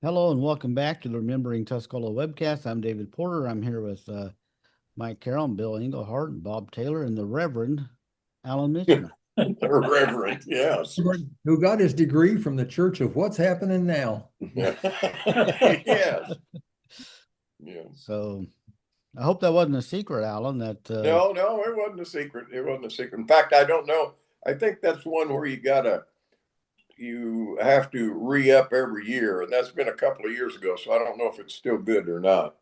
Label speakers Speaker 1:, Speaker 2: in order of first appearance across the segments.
Speaker 1: Hello and welcome back to the Remembering Tuscola webcast. I'm David Porter. I'm here with Mike Carroll, and Bill Englehardt, and Bob Taylor, and the Reverend Alan Michener.
Speaker 2: The Reverend, yes.
Speaker 3: Who got his degree from the Church of What's Happening Now.
Speaker 2: Yes. Yeah.
Speaker 1: So I hope that wasn't a secret, Alan. That
Speaker 2: No, it wasn't a secret. It wasn't a secret. In fact, I don't know. I think that's one where you have to re-up every year, and that's been a couple of years ago, so I don't know if it's still good or not.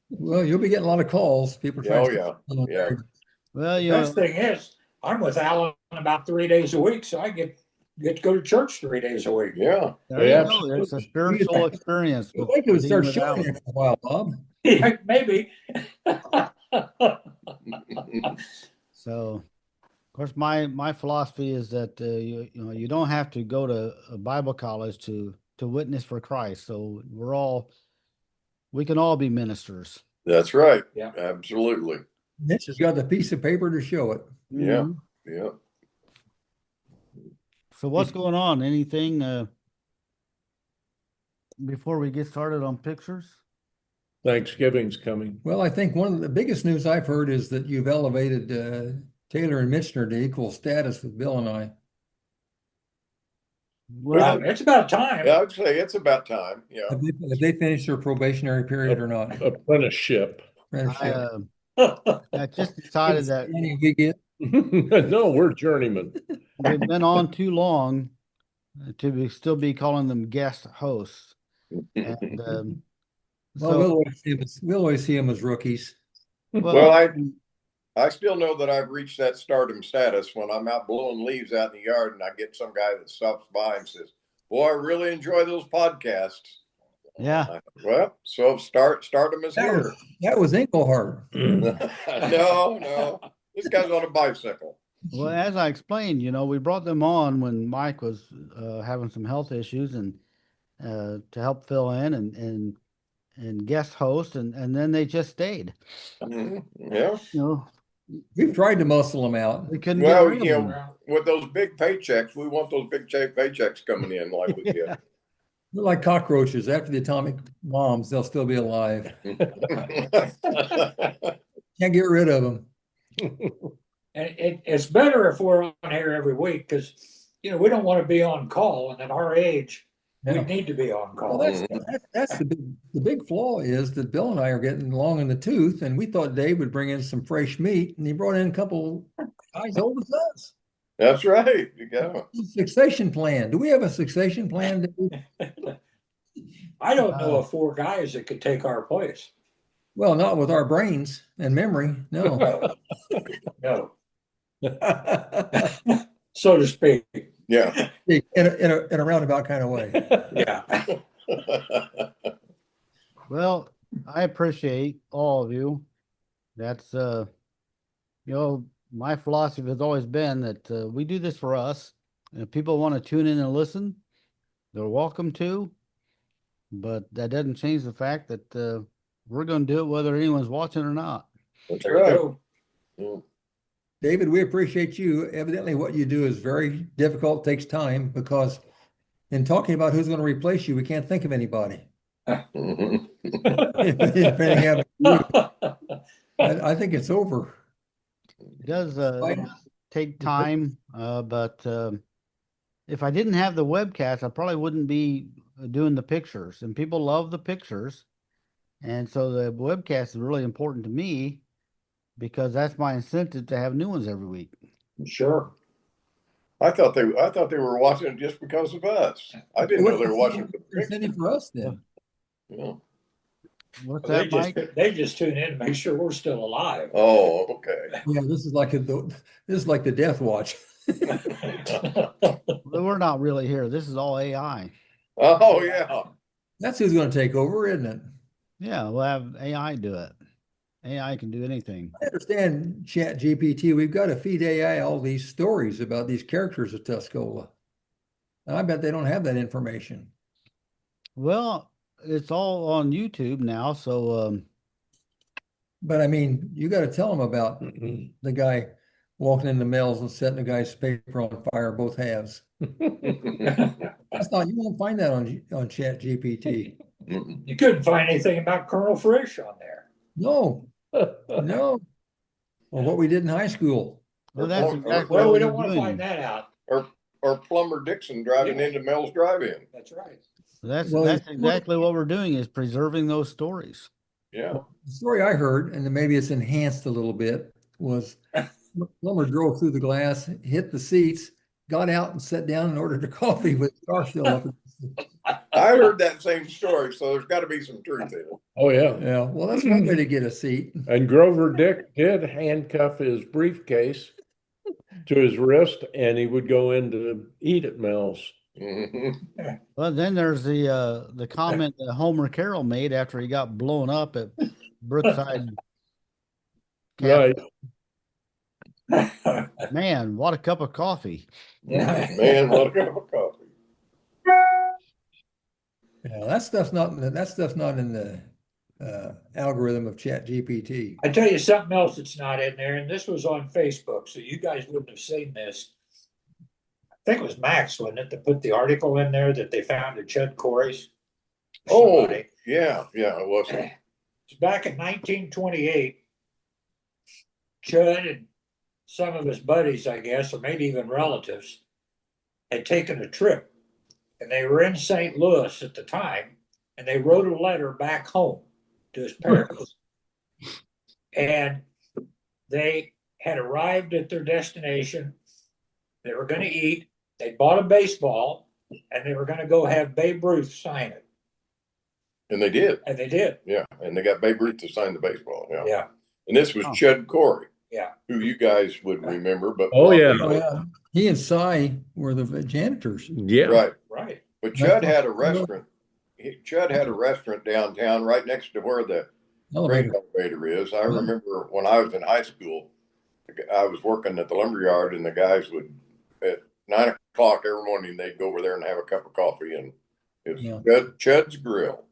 Speaker 3: Well, you'll be getting a lot of calls. People trying
Speaker 2: Oh,
Speaker 3: to
Speaker 2: yeah.
Speaker 1: well,
Speaker 4: The best thing is, I'm with Alan about 3 days a week, so I get to go to church 3 days a week.
Speaker 2: Yeah.
Speaker 1: there you go. It's a spiritual experience.
Speaker 3: I think it would start
Speaker 1: with
Speaker 3: showing
Speaker 1: Alan.
Speaker 3: after a while, Bob.
Speaker 4: Yeah, maybe.
Speaker 1: So, of course, my philosophy is that you don't have to go to a Bible college to witness for Christ. So we can all be ministers.
Speaker 2: That's right.
Speaker 4: Yeah.
Speaker 2: Absolutely.
Speaker 3: Mitch has got the piece of paper to show it.
Speaker 2: Yeah.
Speaker 1: Mhm.
Speaker 2: Yeah.
Speaker 1: So what's going on? Anything before we get started on pictures?
Speaker 5: Thanksgiving's coming.
Speaker 3: Well, I think one of the biggest news I've heard is that you've elevated Taylor and Michener to equal status with Bill and I.
Speaker 1: Well,
Speaker 4: It's about time.
Speaker 2: Yeah, I'd say it's about time. Yeah.
Speaker 3: Have they finished their probationary period or not?
Speaker 5: Apprenticeship.
Speaker 1: I just decided that
Speaker 3: We get.
Speaker 5: No, we're journeymen.
Speaker 1: we've been on too long still be calling them guest hosts. And
Speaker 3: Well, we'll always see them as rookies.
Speaker 2: Well, I still know that I've reached that stardom status when I'm out blowing leaves out in the yard and I get some guy that stops by and says, "Boy, I really enjoy those podcasts."
Speaker 1: yeah.
Speaker 2: Well, so stardom is here.
Speaker 3: That was Englehardt.
Speaker 2: No. This guy's on a bicycle.
Speaker 1: Well, as I explained, we brought them on when Mike was having some health issues and to help fill in and guest host, and then they just stayed.
Speaker 2: Yeah.
Speaker 3: We've tried to muscle them out.
Speaker 1: We couldn't
Speaker 2: Well,
Speaker 1: get rid of them.
Speaker 2: with those big paychecks, we want those big paychecks coming in like we get.
Speaker 3: They're like cockroaches. After the atomic bombs, they'll still be alive. Can't get rid of them.
Speaker 4: And it's better if we're on here every week because, we don't want to be on call. And at our age, we need to be on call.
Speaker 3: Well, that's the big flaw is that Bill and I are getting long in the tooth, and we thought Dave would bring in some fresh meat, and he brought in a couple guys old as us.
Speaker 2: That's right. You go.
Speaker 3: Succession plan. Do we have a succession plan, Dave?
Speaker 4: I don't know of 4 guys that could take our place.
Speaker 3: Well, not with our brains and memory. No.
Speaker 4: No, so to speak.
Speaker 2: Yeah.
Speaker 3: In a roundabout kind of way.
Speaker 4: Yeah.
Speaker 1: Well, I appreciate all of you. That's my philosophy has always been that we do this for us. And if people want to tune in and listen, they're welcome to. But that doesn't change the fact that we're going to do it whether anyone's watching or not.
Speaker 2: That's
Speaker 4: There we
Speaker 2: right.
Speaker 4: go.
Speaker 2: Yeah.
Speaker 3: David, we appreciate you. Evidently, what you do is very difficult, takes time, because in talking about who's going to replace you, we can't think of anybody.
Speaker 2: Mhm.
Speaker 3: I think it's over.
Speaker 1: It does take time, but if I didn't have the webcast, I probably wouldn't be doing the pictures. And people love the pictures. And so the webcast is really important to me because that's my incentive to have new ones every week.
Speaker 4: Sure.
Speaker 2: I thought they were watching it just because of us. I didn't know they were watching it for the
Speaker 3: They're
Speaker 2: picture.
Speaker 3: sending for us then.
Speaker 2: Yeah.
Speaker 1: What's
Speaker 4: They
Speaker 1: that, Mike?
Speaker 4: just tune in to make sure we're still alive.
Speaker 2: Oh, okay.
Speaker 3: Yeah, this is like the death watch.
Speaker 1: Well, we're not really here. This is all AI.
Speaker 2: Oh, yeah.
Speaker 3: That's who's going to take over, isn't it?
Speaker 1: Yeah, we'll have AI do it. AI can do anything.
Speaker 3: I understand Chat GPT. We've got to feed AI all these stories about these characters of Tuscola. And I bet they don't have that information.
Speaker 1: Well, it's all on YouTube now, so
Speaker 3: But I mean, you got to tell them about the guy walking in the mills and setting the guy's paper on fire, both halves. That's not, you won't find that on Chat GPT.
Speaker 2: Mm-mm.
Speaker 4: You couldn't find anything about Colonel Frisch on there.
Speaker 3: No, no. Or what we did in high school.
Speaker 1: Well, that's
Speaker 2: Or-
Speaker 1: exactly
Speaker 4: Well,
Speaker 1: what
Speaker 4: we
Speaker 1: we're
Speaker 4: don't want to
Speaker 1: doing.
Speaker 4: find that out.
Speaker 2: or Plumber Dixon driving
Speaker 4: Yeah.
Speaker 2: into Mel's Drive-In.
Speaker 4: That's right.
Speaker 1: That's
Speaker 3: Well,
Speaker 1: exactly what we're doing is preserving those stories.
Speaker 2: Yeah.
Speaker 3: The story I heard, and then maybe it's enhanced a little bit, was Plumber drove through the glass, hit the seats, got out and sat down and ordered a coffee with the car still up.
Speaker 2: I heard that same story, so there's got to be some truth in it.
Speaker 5: Oh, yeah.
Speaker 3: Yeah, well, that's one way to get a seat.
Speaker 5: And Grover Dick did handcuff his briefcase to his wrist, and he would go in to eat at Mel's.
Speaker 2: Mm-hmm.
Speaker 1: Well, then there's the comment that Homer Carroll made after he got blown up at Brookside.
Speaker 5: Right.
Speaker 1: Man, what a cup of coffee.
Speaker 2: Man, what a cup of coffee.
Speaker 3: Yeah, that stuff's not in the algorithm of Chat GPT.
Speaker 4: I tell you something else that's not in there, and this was on Facebook, so you guys wouldn't have seen this. I think it was Max, wasn't it, that put the article in there that they found at Chud Quarries?
Speaker 2: Oh,
Speaker 4: Somebody.
Speaker 2: yeah, it was.
Speaker 4: It's back in 1928. Chud and some of his buddies, I guess, or maybe even relatives, had taken a trip, and they were in St. Louis at the time, and they wrote a letter back home to his parents. And they had arrived at their destination. They were going to eat. They bought a baseball, and they were going to go have Babe Ruth sign it.
Speaker 2: And they did.
Speaker 4: And they did.
Speaker 2: Yeah. And they got Babe Ruth to sign the baseball. Yeah.
Speaker 4: Yeah.
Speaker 2: And this was
Speaker 1: Oh.
Speaker 2: Chud Corey.
Speaker 4: Yeah.
Speaker 2: Who you guys would remember, but
Speaker 5: Oh, yeah.
Speaker 3: Oh, yeah. He and Cy were the janitors.
Speaker 5: Yeah.
Speaker 2: right.
Speaker 4: Right.
Speaker 2: But Chud had a restaurant. Chud had a restaurant downtown right next to where the grain
Speaker 3: Elevator.
Speaker 2: elevator is. I remember when I was in high school, I was working at the lumberyard, and the guys would at 9 o'clock every morning they'd go over there and have a cup of coffee, and it was
Speaker 3: Yeah.
Speaker 2: Chud's Grill.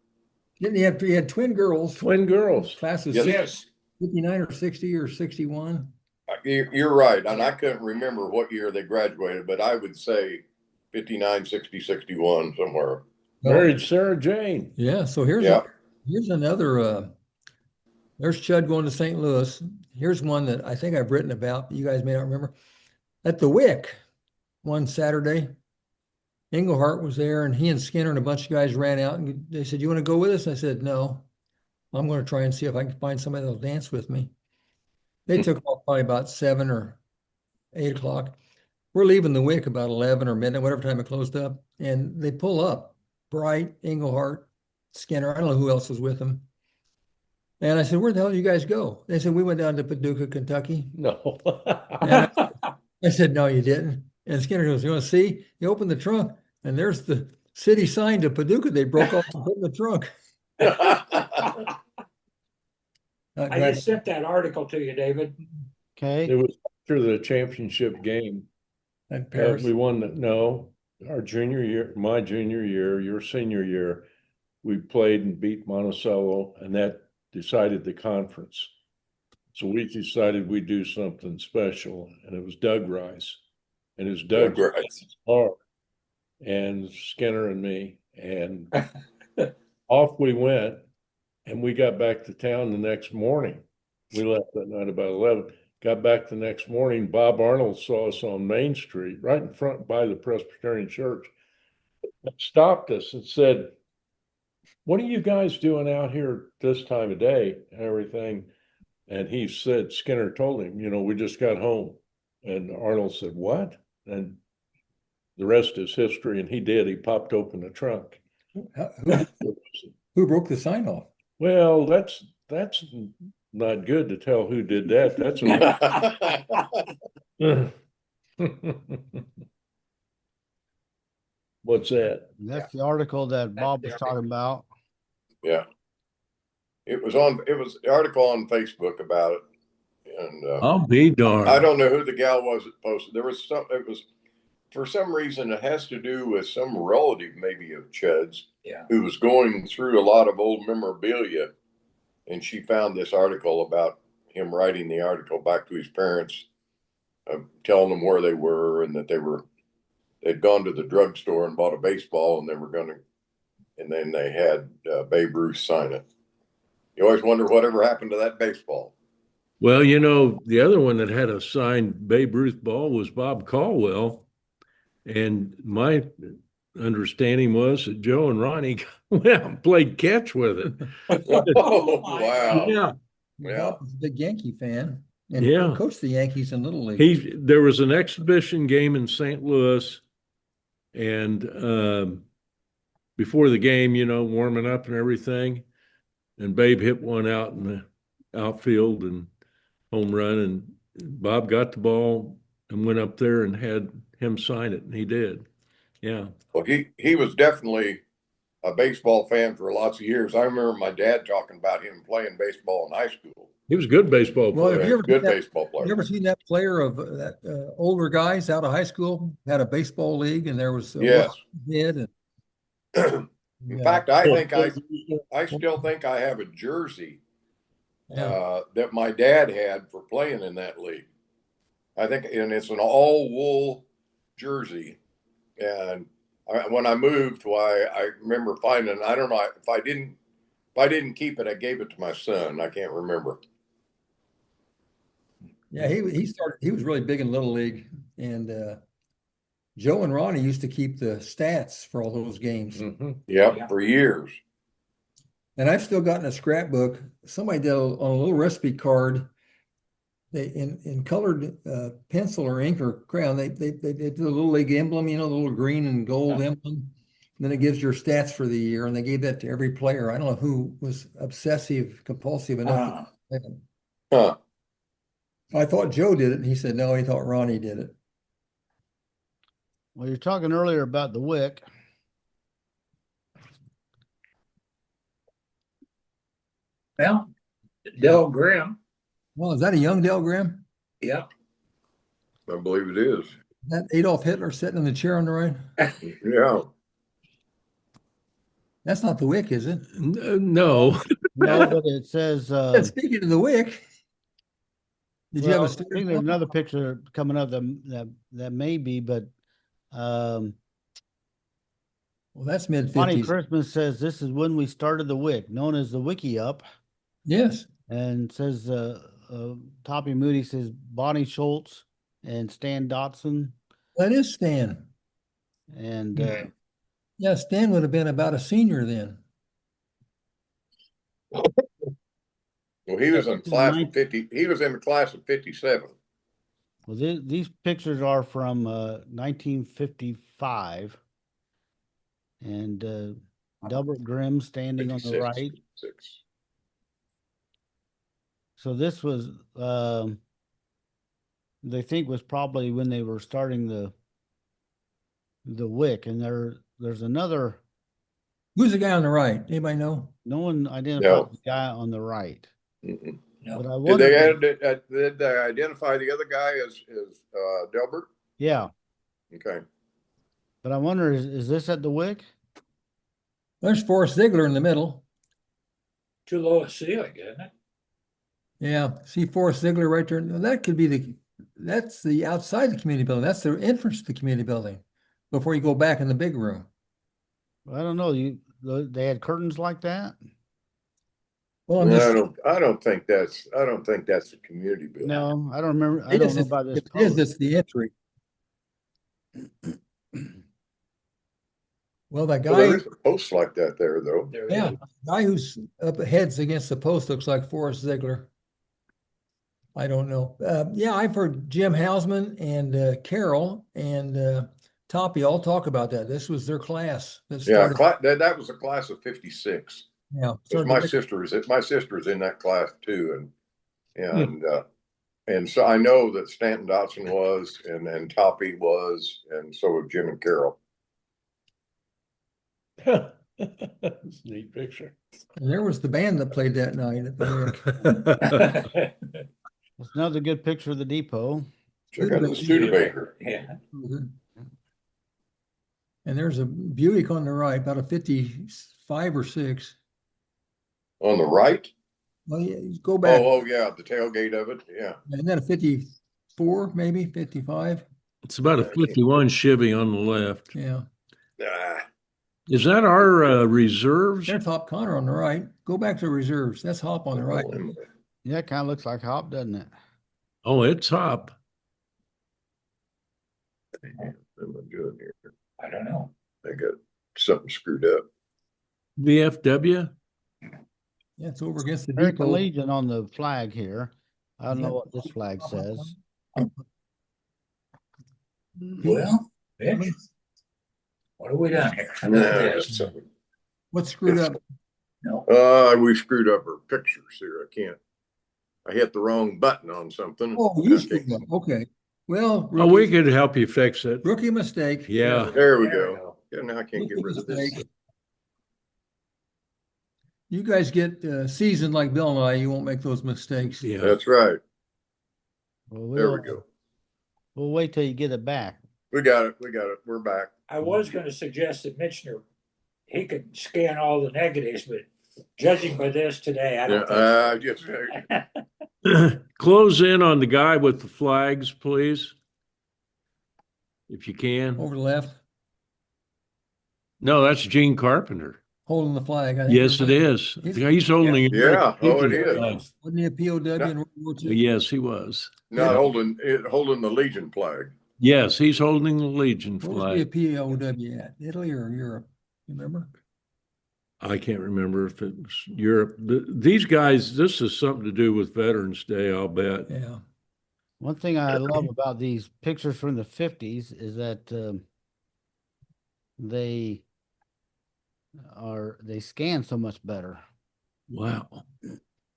Speaker 3: Didn't he had twin girls,
Speaker 5: Twin girls.
Speaker 3: classes
Speaker 2: Yes.
Speaker 4: Yes.
Speaker 3: 59 or 60 or 61?
Speaker 2: You're right, and I couldn't remember what year they graduated, but I would say 59, 60, 61 somewhere.
Speaker 5: Married Sarah Jane.
Speaker 3: Yeah, so here's
Speaker 2: Yeah.
Speaker 3: here's another there's Chud going to St. Louis. Here's one that I think I've written about, but you guys may not remember. At the Wick one Saturday, Englehardt was there, and he and Skinner and a bunch of guys ran out, and they said, "You want to go with us?" I said, "No. I'm going to try and see if I can find somebody that'll dance with me." They took off probably about 7 or 8 o'clock. We're leaving the Wick about 11 or midnight, whatever time it closed up, and they pull up. Bright, Englehardt, Skinner, I don't know who else was with them. And I said, "Where the hell did you guys go?" They said, "We went down to Paducah, Kentucky."
Speaker 5: No.
Speaker 3: And I said, "No, you didn't." And Skinner goes, "You want to see?" He opened the trunk, and there's the city sign to Paducah. They broke off and put in the trunk. Not
Speaker 4: I
Speaker 3: glad-
Speaker 4: just sent that article to you, David.
Speaker 1: Okay.
Speaker 5: It was after the championship game.
Speaker 3: at Paris.
Speaker 5: We won our junior year, my junior year, your senior year. We played and beat Monticello, and that decided the conference. So we decided we'd do something special, and it was Doug Rice. And it was Doug
Speaker 2: Rice.
Speaker 5: and Skinner and me. And off we went, and we got back to town the next morning. We left that night about 11. Got back the next morning. Bob Arnold saw us on Main Street, right in front by the Presbyterian Church, stopped us and said, "What are you guys doing out here this time of day and everything?" And he said, Skinner told him, "We just got home." And Arnold said, "What?" And the rest is history. And he did. He popped open the trunk.
Speaker 3: Who broke the sign off?
Speaker 5: Well, that's not good to tell who did that. That's What's that?
Speaker 1: That's the article that Bob was talking about.
Speaker 2: Yeah. It was the article on Facebook about it. And
Speaker 5: I'll be darned.
Speaker 2: I don't know who the gal was that posted. For some reason, it has to do with some relative maybe of Chud's, who was going through a lot of old memorabilia. And she found this article about him writing the article back to his parents, telling them where they were and that they were they'd gone to the drugstore and bought a baseball, and then they had Babe Ruth sign it. You always wonder whatever happened to that baseball.
Speaker 5: Well, you know, the other one that had a signed Babe Ruth ball was Bob Caldwell. And my understanding was that Joe and Ronnie went out and played catch with it.
Speaker 2: Oh, wow.
Speaker 5: Yeah.
Speaker 2: Yeah.
Speaker 3: Bob was a big Yankee fan and
Speaker 5: Yeah.
Speaker 3: coached the Yankees in Little League.
Speaker 5: There was an exhibition game in St. Louis, and before the game, you know, warming up and everything, and Babe hit one out in the outfield and home run, and Bob got the ball and went up there and had him sign it, and he did. Yeah.
Speaker 2: Well, he was definitely a baseball fan for lots of years. I remember my dad talking about him playing baseball in high school.
Speaker 5: He was a good baseball
Speaker 3: Well,
Speaker 5: player.
Speaker 3: have you ever
Speaker 2: Good
Speaker 3: seen that-
Speaker 2: baseball player.
Speaker 3: You ever seen that player of that older guys out of high school had a baseball league, and there was
Speaker 2: Yes.
Speaker 3: Head
Speaker 2: In fact, I still think I have a jersey that my dad had for playing in that league. I think, and it's an all wool jersey. And when I moved, I remember finding, I don't know if I didn't keep it, I gave it to my son. I can't remember.
Speaker 3: Yeah, he was really big in Little League, and Joe and Ronnie used to keep the stats for all those games.
Speaker 5: Mm-hmm.
Speaker 2: Yep, for years.
Speaker 3: And I've still gotten a scrapbook. Somebody did on a little recipe card. They in colored pencil or ink or crayon. They did the Little League emblem, you know, the little green and gold emblem. And then it gives your stats for the year, and they gave that to every player. I don't know who was obsessive, compulsive enough.
Speaker 2: Huh.
Speaker 3: I thought Joe did it, and he said no. He thought Ronnie did it.
Speaker 1: Well, you're talking earlier about the wick.
Speaker 4: Well, Del Grimm.
Speaker 3: Well, is that a young Del Grimm?
Speaker 4: Yeah.
Speaker 2: I believe it is.
Speaker 3: That Adolf Hitler sitting in the chair on the right?
Speaker 2: Yeah.
Speaker 3: That's not the wick, is it?
Speaker 5: No.
Speaker 1: No, but it says.
Speaker 3: Speaking of the wick, did you have a
Speaker 1: I
Speaker 3: story?
Speaker 1: think there's another picture coming up that may be, but
Speaker 3: Well, that's
Speaker 1: Bonnie
Speaker 3: mid-50s.
Speaker 1: Christmas says this is when we started the wick, known as the Wiki Up,
Speaker 3: Yes.
Speaker 1: and says Toppy Moody says Bonnie Schultz and Stan Dotson,
Speaker 3: That is Stan.
Speaker 1: and
Speaker 3: Yeah, Stan would have been about a senior then.
Speaker 2: Well, he was in class of 50. He was in the class of 57.
Speaker 1: well, these pictures are from 1955, and Delbert Grimm standing on the
Speaker 2: 56,
Speaker 1: right.
Speaker 2: 56.
Speaker 1: So this was, they think was probably when they were starting the wick, and there's another.
Speaker 3: Who's the guy on the right? Anybody know?
Speaker 1: No one identified
Speaker 2: No.
Speaker 1: the guy on the right.
Speaker 2: Mm-mm.
Speaker 4: No.
Speaker 1: But I
Speaker 2: Did
Speaker 1: wonder.
Speaker 2: did they identify the other guy as Delbert?
Speaker 1: Yeah,
Speaker 2: Okay.
Speaker 1: but I wonder is this at the wick?
Speaker 3: There's Forrest Ziegler in the middle.
Speaker 4: Too low a ceiling, isn't it?
Speaker 3: Yeah, see Forrest Ziegler right there. Now, that could be that's the outside the community building. That's the entrance to the community building before you go back in the big room.
Speaker 1: I don't know. They had curtains like that?
Speaker 3: Well, I'm
Speaker 2: No,
Speaker 3: just
Speaker 2: I don't think that's a community building.
Speaker 1: No, I don't remember. I don't know about this.
Speaker 3: If it is, it's the entry. Well, that
Speaker 2: Well,
Speaker 3: guy,
Speaker 2: there is a post like that there, though.
Speaker 4: There it
Speaker 3: yeah,
Speaker 4: is.
Speaker 3: guy who's up heads against the post looks like Forrest Ziegler. I don't know. Yeah, I've heard Jim Hausman and Carroll and Toppy all talk about that. This was their class that
Speaker 2: Yeah,
Speaker 3: started.
Speaker 2: that was a class of 56.
Speaker 3: Yeah,
Speaker 2: Because my sister is in that class too, and so I know that Stanton Dotson was, and Toppy was, and so was Jim and Carroll.
Speaker 5: That's a neat picture.
Speaker 3: And there was the band that played that night at the Rick.
Speaker 1: It's another good picture of the depot.
Speaker 2: Check out the Studebaker.
Speaker 4: Yeah.
Speaker 3: And there's a Buick on the right, about a 55 or 6.
Speaker 2: On the right?
Speaker 3: Well, yeah, go back.
Speaker 2: Oh, yeah, the tailgate of it. Yeah.
Speaker 3: And then a 54, maybe 55.
Speaker 5: It's about a 51 Chevy on the left.
Speaker 3: Yeah.
Speaker 2: Ah,
Speaker 5: Is that our reserves?
Speaker 3: There's Hop Connor on the right. Go back to reserves. That's Hop on the right.
Speaker 1: Yeah, it kind of looks like Hop, doesn't it?
Speaker 5: Oh, it's Hop.
Speaker 2: what am I doing here?
Speaker 4: I don't know.
Speaker 2: I got something screwed up.
Speaker 5: VFW?
Speaker 3: Yeah, it's over against the
Speaker 1: American
Speaker 3: depot.
Speaker 1: Legion on the flag here. I don't know what this flag says.
Speaker 4: Well, Mitch, what have we done here?
Speaker 3: What's screwed up?
Speaker 4: No.
Speaker 2: We screwed up our pictures here. I hit the wrong button on something.
Speaker 3: Oh, you screwed up. Okay. Well,
Speaker 5: Oh, we could help you fix it.
Speaker 3: rookie mistake.
Speaker 5: Yeah.
Speaker 2: There we go. Yeah, now I can't get rid of this.
Speaker 3: Mistake. You guys get seasoned like Bill and I. You won't make those mistakes.
Speaker 5: Yeah.
Speaker 2: That's right.
Speaker 1: Well,
Speaker 2: There we go.
Speaker 1: We'll wait till you get it back.
Speaker 2: We got it. We're back.
Speaker 4: I was going to suggest that Michener, he could scan all the negatives, but judging by this today, I don't think so.
Speaker 5: Close in on the guy with the flags, please. If you can.
Speaker 3: Over the left,
Speaker 5: No, that's Gene Carpenter.
Speaker 3: holding the flag. I think
Speaker 5: Yes, it is. He's holding it.
Speaker 2: Yeah. Oh, it is.
Speaker 3: Wasn't he a POW in World War II?
Speaker 5: Yes, he was.
Speaker 2: Not holding the Legion flag.
Speaker 5: Yes, he's holding the Legion
Speaker 3: Where was he a
Speaker 5: flag.
Speaker 3: POW at? Italy or Europe? You remember?
Speaker 5: I can't remember if it was Europe. These guys, this is something to do with Veterans Day, I'll bet.
Speaker 3: Yeah.
Speaker 1: One thing I love about these pictures from the 50s is that they scan so much better.
Speaker 5: Wow.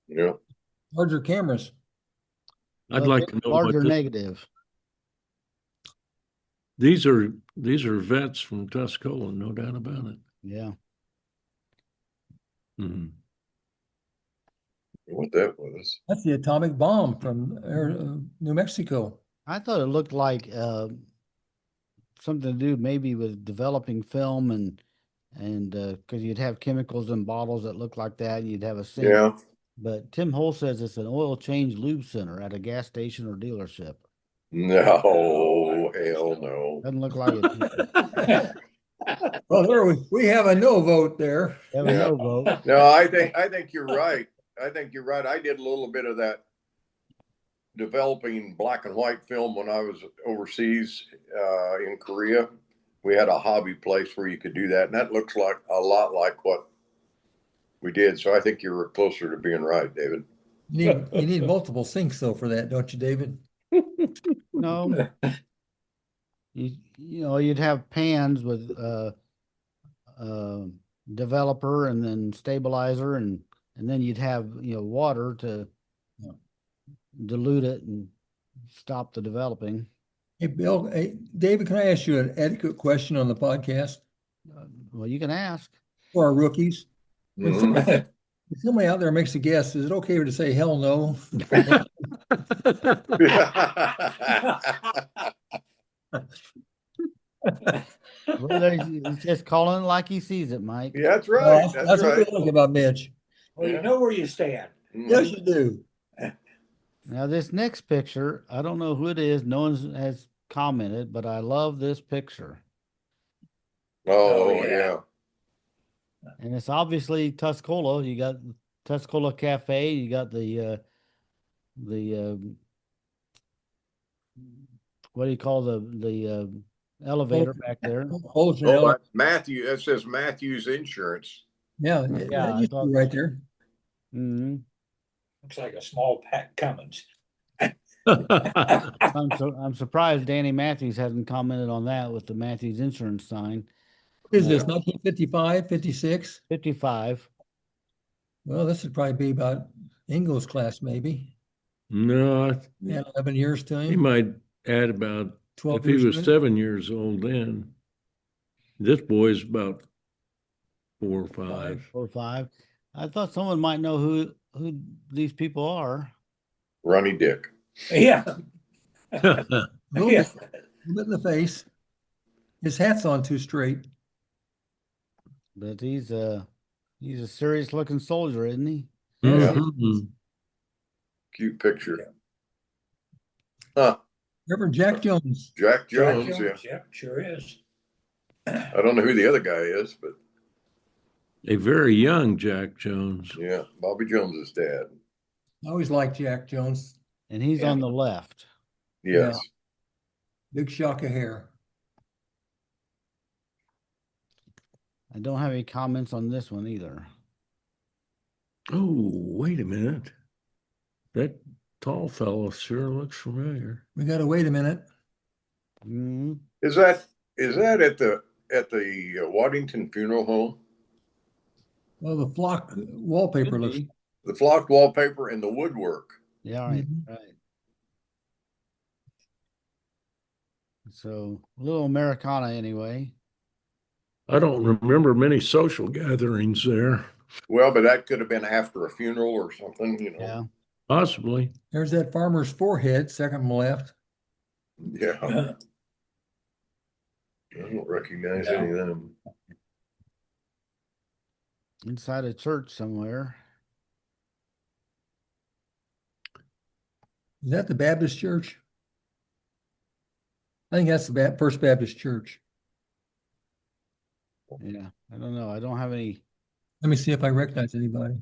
Speaker 2: Yeah.
Speaker 3: Larger cameras.
Speaker 5: I'd like to know
Speaker 1: larger
Speaker 5: what this,
Speaker 1: negative.
Speaker 5: these are vets from Tuscola, no doubt about it.
Speaker 1: Yeah.
Speaker 5: Mhm.
Speaker 2: What that was.
Speaker 3: That's the atomic bomb from New Mexico.
Speaker 1: I thought it looked like something to do maybe with developing film and because you'd have chemicals in bottles that look like that, and you'd have a sink.
Speaker 2: Yeah.
Speaker 1: But Tim Hull says it's an oil change lube center at a gas station or dealership.
Speaker 2: No, hell no.
Speaker 1: Doesn't look like it.
Speaker 3: Well, there we have a no vote there.
Speaker 1: Have a no vote.
Speaker 2: No, I think you're right. I did a little bit of that developing black and white film when I was overseas in Korea. We had a hobby place where you could do that, and that looks like a lot like what we did. So I think you're closer to being right, David.
Speaker 3: You need multiple sinks though for that, don't you, David?
Speaker 1: No. You'd have pans with developer and then stabilizer and then you'd have water to dilute it and stop the developing.
Speaker 3: Hey, Bill, hey, David, can I ask you an etiquette question on the podcast
Speaker 1: Well, you can ask.
Speaker 3: for our rookies?
Speaker 2: Mhm.
Speaker 3: If somebody out there makes a guess, is it okay to say hell no?
Speaker 1: Well, he's just calling it like he sees it, Mike.
Speaker 2: Yeah, that's right.
Speaker 3: That's what we like about Mitch.
Speaker 4: Well, you know where you stand.
Speaker 3: Yes, you do.
Speaker 1: Now, this next picture, I don't know who it is. No one has commented, but I love this picture.
Speaker 2: Oh,
Speaker 4: Oh,
Speaker 2: yeah.
Speaker 4: yeah.
Speaker 1: And it's obviously Tuscola. You got Tuscola Cafe. You got the what do you call the elevator back there?
Speaker 2: Oh, Matthew. That says Matthew's Insurance.
Speaker 3: Yeah,
Speaker 1: Yeah,
Speaker 3: that
Speaker 1: I
Speaker 3: used to
Speaker 1: thought-
Speaker 3: be right there.
Speaker 1: Mm-hmm.
Speaker 4: Looks like a small Pat Cummins.
Speaker 1: I'm surprised Danny Matthews hasn't commented on that with the Matthews Insurance sign.
Speaker 3: Is this 1955, 56?
Speaker 1: 55.
Speaker 3: Well, this would probably be about Ingalls class, maybe.
Speaker 5: No,
Speaker 3: Yeah, 11 years to
Speaker 5: he
Speaker 3: him.
Speaker 5: might add about,
Speaker 3: 12
Speaker 5: if he
Speaker 3: years
Speaker 5: was
Speaker 3: to him.
Speaker 5: 7 years old then. This boy's about 4 or 5.
Speaker 1: 4 or 5. I thought someone might know who these people are.
Speaker 2: Ronnie Dick.
Speaker 4: Yeah.
Speaker 3: A little
Speaker 4: Yeah.
Speaker 3: bit in the face. His hat's on too straight.
Speaker 1: But he's a serious looking soldier, isn't he?
Speaker 5: Mhm.
Speaker 2: Cute picture. Huh.
Speaker 3: Reverend Jack Jones.
Speaker 2: Jack
Speaker 4: Jack
Speaker 2: Jones, yeah.
Speaker 4: Yep, sure is.
Speaker 2: I don't know who the other guy is, but
Speaker 5: A very young Jack Jones.
Speaker 2: yeah, Bobby Jones's dad.
Speaker 3: I always liked Jack Jones.
Speaker 1: And he's
Speaker 4: Yeah.
Speaker 1: on the left.
Speaker 2: Yes.
Speaker 3: Big shock of hair.
Speaker 1: I don't have any comments on this one either.
Speaker 5: Oh, wait a minute. That tall fellow sure looks familiar.
Speaker 3: We got to wait a minute.
Speaker 1: Mm,
Speaker 2: Is that at the Waddington Funeral Home?
Speaker 3: Well, the flock wallpaper
Speaker 1: could
Speaker 3: looks.
Speaker 1: be.
Speaker 2: The flocked wallpaper and the woodwork.
Speaker 1: Yeah, right,
Speaker 3: Mhm.
Speaker 1: right. So a little Americana anyway.
Speaker 5: I don't remember many social gatherings there.
Speaker 2: Well, but that could have been after a funeral or something, you know.
Speaker 1: Yeah.
Speaker 5: Possibly.
Speaker 3: There's that farmer's forehead, second from left.
Speaker 2: Yeah. I don't recognize any of them.
Speaker 1: Inside a church somewhere.
Speaker 3: Is that the Baptist church? I think that's the First Baptist Church.
Speaker 1: Yeah. I don't know. I don't have any.
Speaker 3: Let me see if I recognize anybody.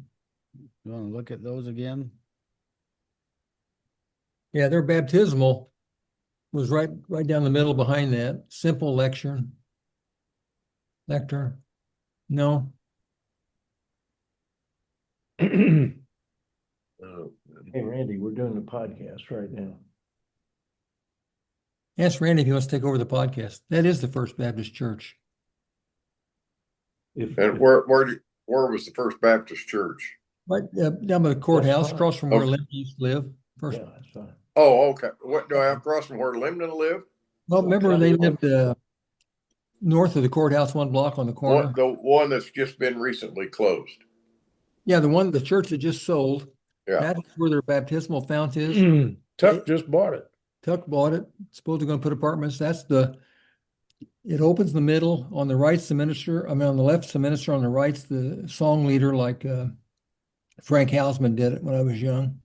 Speaker 1: You want to look at those again?
Speaker 3: Yeah, their baptismal was right down the middle behind that. Simple lectern. No.
Speaker 5: Hey, Randy, we're doing the podcast right now.
Speaker 3: Ask Randy if he wants to take over the podcast. That is the First Baptist Church.
Speaker 2: And where was the First Baptist Church?
Speaker 3: Right down by the courthouse,
Speaker 5: fine.
Speaker 3: across from where
Speaker 2: Okay.
Speaker 3: Linda used to live. First,
Speaker 5: Yeah, that's fine.
Speaker 2: Oh, okay. What do I have across from where Limnon lived?
Speaker 3: well, remember they lived north of the courthouse, one block on the corner.
Speaker 2: The one that's just been recently closed.
Speaker 3: Yeah, the church that just sold.
Speaker 2: Yeah.
Speaker 3: That's where their baptismal fount is.
Speaker 5: Tuck just bought it.
Speaker 3: Tuck bought it. Supposed to go and put apartments. It opens the middle. On the right's the minister. I mean, on the left's the minister. On the right's the song leader, like Frank Hausman did it when I was young.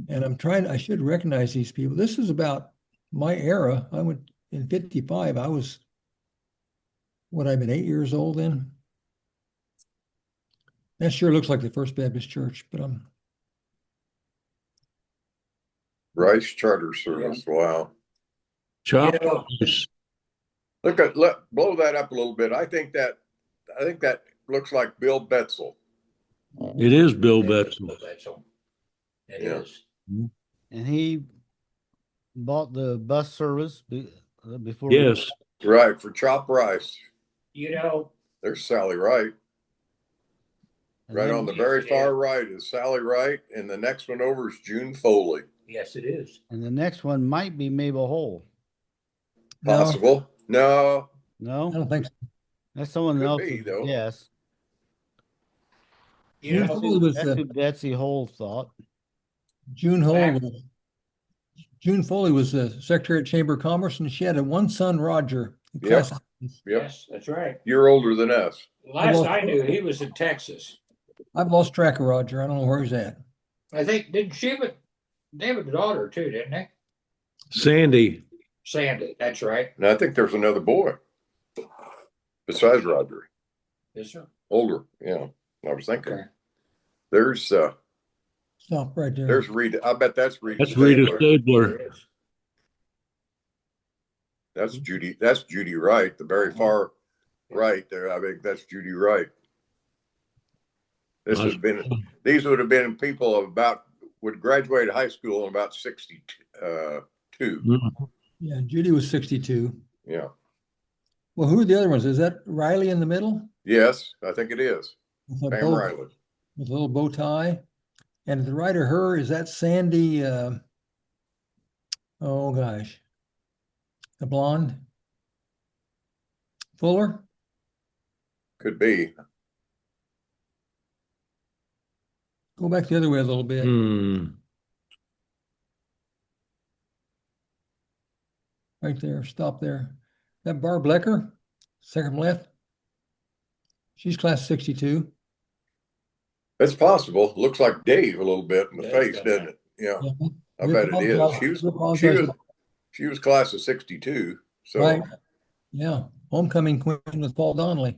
Speaker 3: And I should recognize these people. This is about my era. I went in 55. I was, I've been 8 years old then. That sure looks like the First Baptist Church, but
Speaker 2: Rice Charter Service. Wow.
Speaker 5: Chop.
Speaker 4: You know,
Speaker 2: Blow that up a little bit. I think that looks like Bill Betzel.
Speaker 5: It is Bill
Speaker 4: Bill
Speaker 5: Betzel.
Speaker 4: Betzel. It
Speaker 2: Yeah.
Speaker 4: is.
Speaker 1: And he bought the bus service before.
Speaker 5: Yes.
Speaker 2: Right, for chopped rice.
Speaker 4: You know,
Speaker 2: There's Sally Wright.
Speaker 1: And
Speaker 2: Right
Speaker 1: then-
Speaker 2: on the very
Speaker 4: Yes, it
Speaker 2: far
Speaker 4: is.
Speaker 2: right is Sally Wright, and the next one over is June Foley.
Speaker 4: yes, it is.
Speaker 1: And the next one might be Mabel Hole.
Speaker 3: no,
Speaker 2: Possible? No.
Speaker 3: I
Speaker 1: No,
Speaker 3: don't think so.
Speaker 1: that's someone
Speaker 2: Could
Speaker 1: else.
Speaker 2: be, though.
Speaker 1: Yes.
Speaker 4: You
Speaker 3: June
Speaker 4: know,
Speaker 3: Foley was
Speaker 1: That's who Betsy Hole thought.
Speaker 3: June
Speaker 4: Back-
Speaker 3: Foley was the Secretary of Chamber of Commerce, and she had one son, Roger.
Speaker 2: Yep.
Speaker 3: Class-
Speaker 2: Yep.
Speaker 4: yes, that's right.
Speaker 2: You're older than us.
Speaker 4: Last I knew, he was in Texas.
Speaker 3: I've lost track of Roger. I don't know where he's at.
Speaker 4: I think, they have a daughter too, didn't they?
Speaker 5: Sandy.
Speaker 4: Sandy, that's right.
Speaker 2: And I think there's another boy besides Roger.
Speaker 4: Yes, sir.
Speaker 2: Older. Yeah. I was thinking.
Speaker 4: Okay.
Speaker 2: There's
Speaker 3: Stop right there.
Speaker 2: Rita. I bet that's Rita.
Speaker 5: That's Rita
Speaker 2: Stabler.
Speaker 5: Stabler.
Speaker 4: There is.
Speaker 2: That's Judy Wright, the very far right there. I think that's Judy Wright. These would have been people would graduate high school in about 62.
Speaker 3: Yeah, Judy was 62.
Speaker 2: Yeah.
Speaker 3: Well, who are the other ones? Is that Riley in the middle?
Speaker 2: Yes, I think it is.
Speaker 3: With a,
Speaker 2: Pam
Speaker 3: bow,
Speaker 2: Riley.
Speaker 3: with a little bow tie. And to the right of her, is that Sandy? Oh, gosh. The blonde? Fuller?
Speaker 2: Could be.
Speaker 3: Go back the other way a little bit. Right there. Stop there. That Barb Lecker, second from left. She's class 62.
Speaker 2: That's possible. Looks like Dave a little bit in the
Speaker 4: Yes,
Speaker 2: face,
Speaker 4: that's
Speaker 2: doesn't
Speaker 4: right.
Speaker 2: it? Yeah.
Speaker 3: Yeah.
Speaker 2: I bet it is. She was She was class of 62. So
Speaker 3: Right. Yeah. Homecoming queen with Paul Donnelly.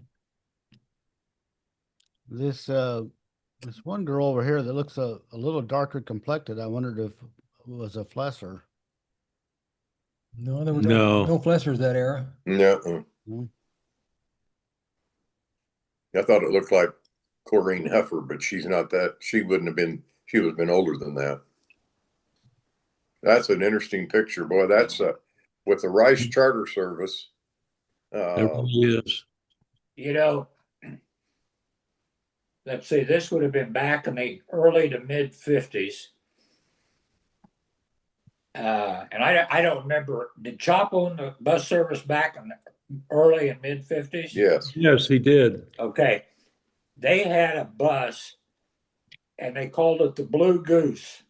Speaker 1: This one girl over here that looks a little darker complected. I wondered if it was a Flesser.
Speaker 3: No, there were
Speaker 5: No.
Speaker 3: no Flessers that era.
Speaker 2: no,
Speaker 1: Hmm.
Speaker 2: I thought it looked like Corrine Huffer, but she's not that. She wouldn't have been. She would have been older than that. That's an interesting picture, boy. That's with the Rice Charter Service.
Speaker 5: It really is.
Speaker 4: You know, let's see, this would have been back in the early to mid 50s. And I don't remember, did Chop own the bus service back in the early and mid 50s?
Speaker 2: Yes.
Speaker 5: Yes, he did.
Speaker 4: Okay. They had a bus and they called it the Blue Goose.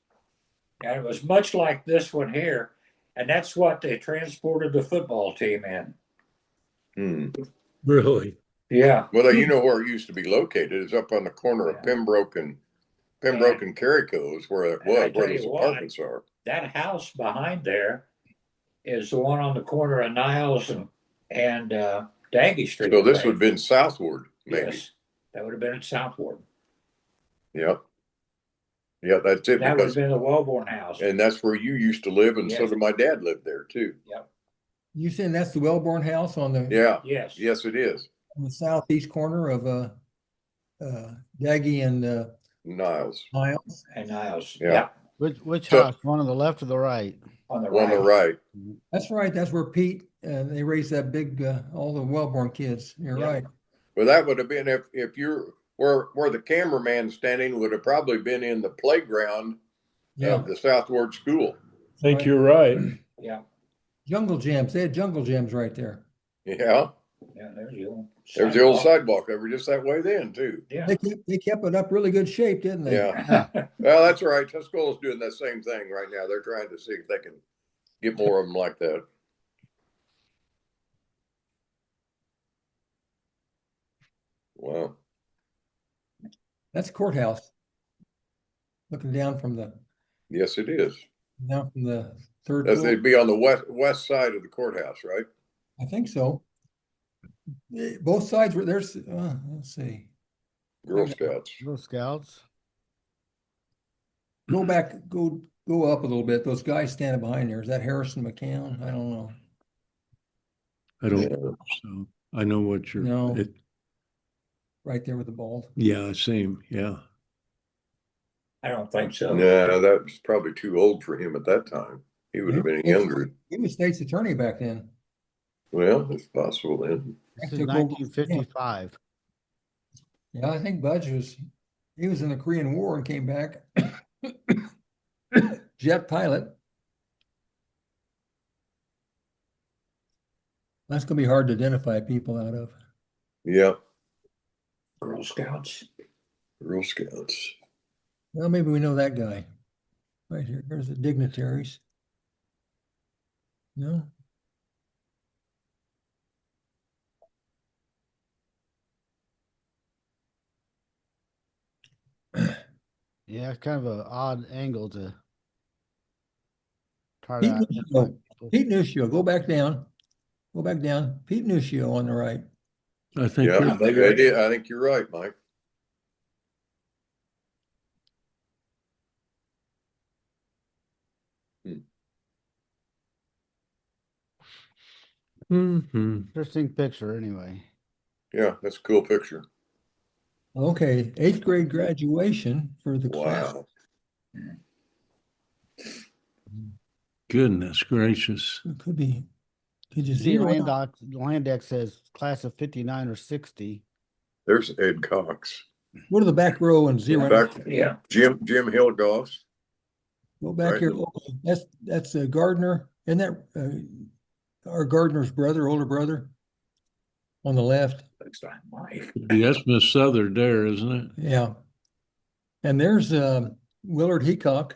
Speaker 4: And it was much like this one here. And that's what they transported the football team in.
Speaker 5: Really.
Speaker 4: Yeah.
Speaker 2: Well, you know where it used to be located is up on the corner of Pembroke and Carrico is where it
Speaker 4: And I
Speaker 2: was,
Speaker 4: tell
Speaker 2: where
Speaker 4: you
Speaker 2: those
Speaker 4: what,
Speaker 2: apartments are.
Speaker 4: That house behind there is the one on the corner of Niles and Daggy Street.
Speaker 2: So this would have been southward, maybe.
Speaker 4: Yes, that would have been at Southward.
Speaker 2: Yep. Yeah, that's it.
Speaker 4: That would have been the Wellborn house.
Speaker 2: And that's where you used to live, and so
Speaker 4: Yes.
Speaker 2: did my dad live there too.
Speaker 4: Yep.
Speaker 3: You saying that's the Wellborn house on the
Speaker 2: Yeah.
Speaker 4: Yes.
Speaker 2: Yes, it is.
Speaker 3: on the southeast corner of Daggy and
Speaker 2: Niles.
Speaker 3: Miles?
Speaker 4: And Niles.
Speaker 2: Yeah.
Speaker 1: Which
Speaker 2: So-
Speaker 1: house? One on the left or the right?
Speaker 4: On the
Speaker 2: On the
Speaker 4: right.
Speaker 2: right.
Speaker 3: That's right. That's where Pete they raised that big all the Wellborn kids. You're
Speaker 4: Yeah.
Speaker 3: right.
Speaker 2: Well, that would have been if you're where the cameraman's standing would have probably been in the playground
Speaker 3: Yeah.
Speaker 2: of the Southward School.
Speaker 5: I think
Speaker 3: Right.
Speaker 5: you're right.
Speaker 4: Yeah.
Speaker 3: Jungle gyms. They had jungle gyms right there.
Speaker 2: Yeah.
Speaker 4: Yeah, there's the old
Speaker 2: There's the old
Speaker 4: sidewalk.
Speaker 2: sidewalk over just that way then too.
Speaker 4: Yeah.
Speaker 3: They kept it up really good shape, didn't they?
Speaker 2: Yeah. Well, that's right. Tuscola's doing that same thing right now. They're trying to see if they can get more of them like that. Wow.
Speaker 3: That's courthouse. Looking down from the
Speaker 2: Yes, it is.
Speaker 3: third
Speaker 2: As
Speaker 3: floor.
Speaker 2: they'd be on the west side of the courthouse, right?
Speaker 3: I think so. Both sides were there's let's see.
Speaker 2: Girl Scouts.
Speaker 1: Girl Scouts.
Speaker 3: Go back, go up a little bit. Those guys standing behind there. Is that Harrison McCown? I don't know.
Speaker 5: I don't know. So I know what you're.
Speaker 3: No. Right there with the bald.
Speaker 5: Yeah, same. Yeah.
Speaker 4: I don't think so.
Speaker 2: No, that was probably too old for him at that time. He would have been younger.
Speaker 3: He was state's attorney back then.
Speaker 2: Well, it's possible then.
Speaker 1: This is
Speaker 3: Took over-
Speaker 1: 1955.
Speaker 3: Yeah, I think Budge he was in the Korean War and came back. Jet pilot. That's gonna be hard to identify people out of.
Speaker 2: Yeah.
Speaker 4: Girl Scouts.
Speaker 2: Girl Scouts.
Speaker 3: Well, maybe we know that guy. Right here. There's the dignitaries. No?
Speaker 1: Yeah, it's kind of an odd angle to try
Speaker 3: Pete
Speaker 1: to identify
Speaker 3: Nuccio.
Speaker 1: people.
Speaker 3: Pete Nuccio, go back down. Go back down. Pete Nuccio on the right.
Speaker 5: I think
Speaker 2: Yeah,
Speaker 5: you're
Speaker 2: I think you're right, Mike.
Speaker 5: Mhm.
Speaker 1: Interesting picture anyway.
Speaker 2: Yeah, that's a cool picture.
Speaker 3: Okay, 8th grade graduation for the class.
Speaker 2: Wow.
Speaker 5: Goodness gracious.
Speaker 3: It could be. Could you
Speaker 1: The
Speaker 3: zero out?
Speaker 1: land deck says class of 59 or 60.
Speaker 2: There's Ed Cox.
Speaker 3: Go to the back row and zero out.
Speaker 2: Back,
Speaker 4: Yeah.
Speaker 2: Jim Hillgoss.
Speaker 3: Go back
Speaker 2: Right.
Speaker 3: here. Oh, that's Gardner. Isn't that our Gardner's brother, older brother? On the left.
Speaker 4: Looks like Mike.
Speaker 5: That's Miss Southern there, isn't it?
Speaker 3: Yeah. And there's Willard Heacock.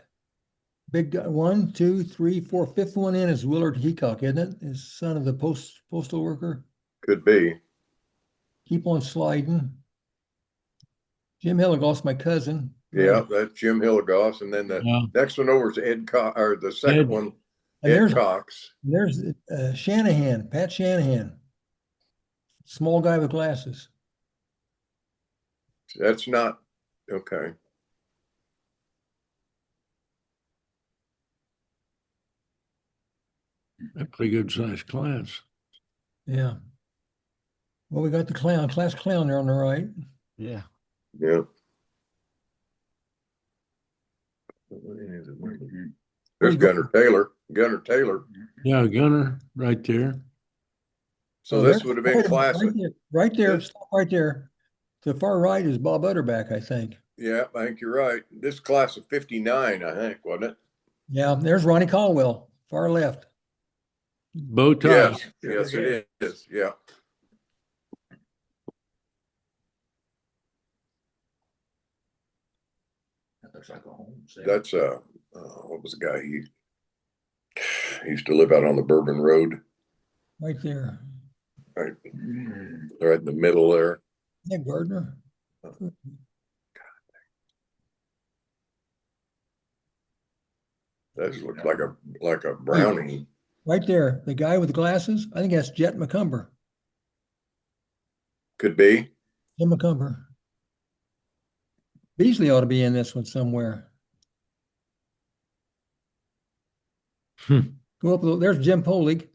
Speaker 3: Big guy. 1, 2, 3, 4. Fifth one in is Willard Heacock, isn't it? His son of the postal worker.
Speaker 2: Could be.
Speaker 3: Keep on sliding. Jim Hilligoss, my cousin.
Speaker 2: Yeah, that's Jim Hillgoss. And then the
Speaker 5: Yeah.
Speaker 2: next one over is Ed Cox, or the second
Speaker 5: Ed.
Speaker 2: one
Speaker 3: And
Speaker 2: Ed Cox.
Speaker 3: there's Shanahan, Pat Shanahan, small guy with glasses.
Speaker 2: That's not okay.
Speaker 5: A pretty good sized class.
Speaker 3: Yeah. Well, we got the class clown there on the right.
Speaker 1: Yeah.
Speaker 2: Yeah. There's Gunner Taylor. Gunner Taylor.
Speaker 5: Yeah, Gunner right there.
Speaker 2: So
Speaker 3: Oh,
Speaker 2: this would have been
Speaker 3: right
Speaker 2: classic.
Speaker 3: Right there, stop right there. To the far right is Bob Utterback, I think.
Speaker 2: Yeah, I think you're right. This class of 59, I think, wasn't it?
Speaker 3: Yeah, there's Ronnie Caldwell, far left.
Speaker 5: Bow tie.
Speaker 2: Yes, yes, it is. Yeah.
Speaker 4: That looks like a home.
Speaker 2: That's what was the guy? He used to live out on the Bourbon Road,
Speaker 3: Right there.
Speaker 2: right in the middle there.
Speaker 3: Yeah, Gardner.
Speaker 2: That looks like a Browning.
Speaker 3: Right there, the guy with the glasses. I think that's Jet McCumber.
Speaker 2: Could be.
Speaker 3: Jim McCumber. Beasley ought to be in this one somewhere. Go up a little. There's Jim Polig,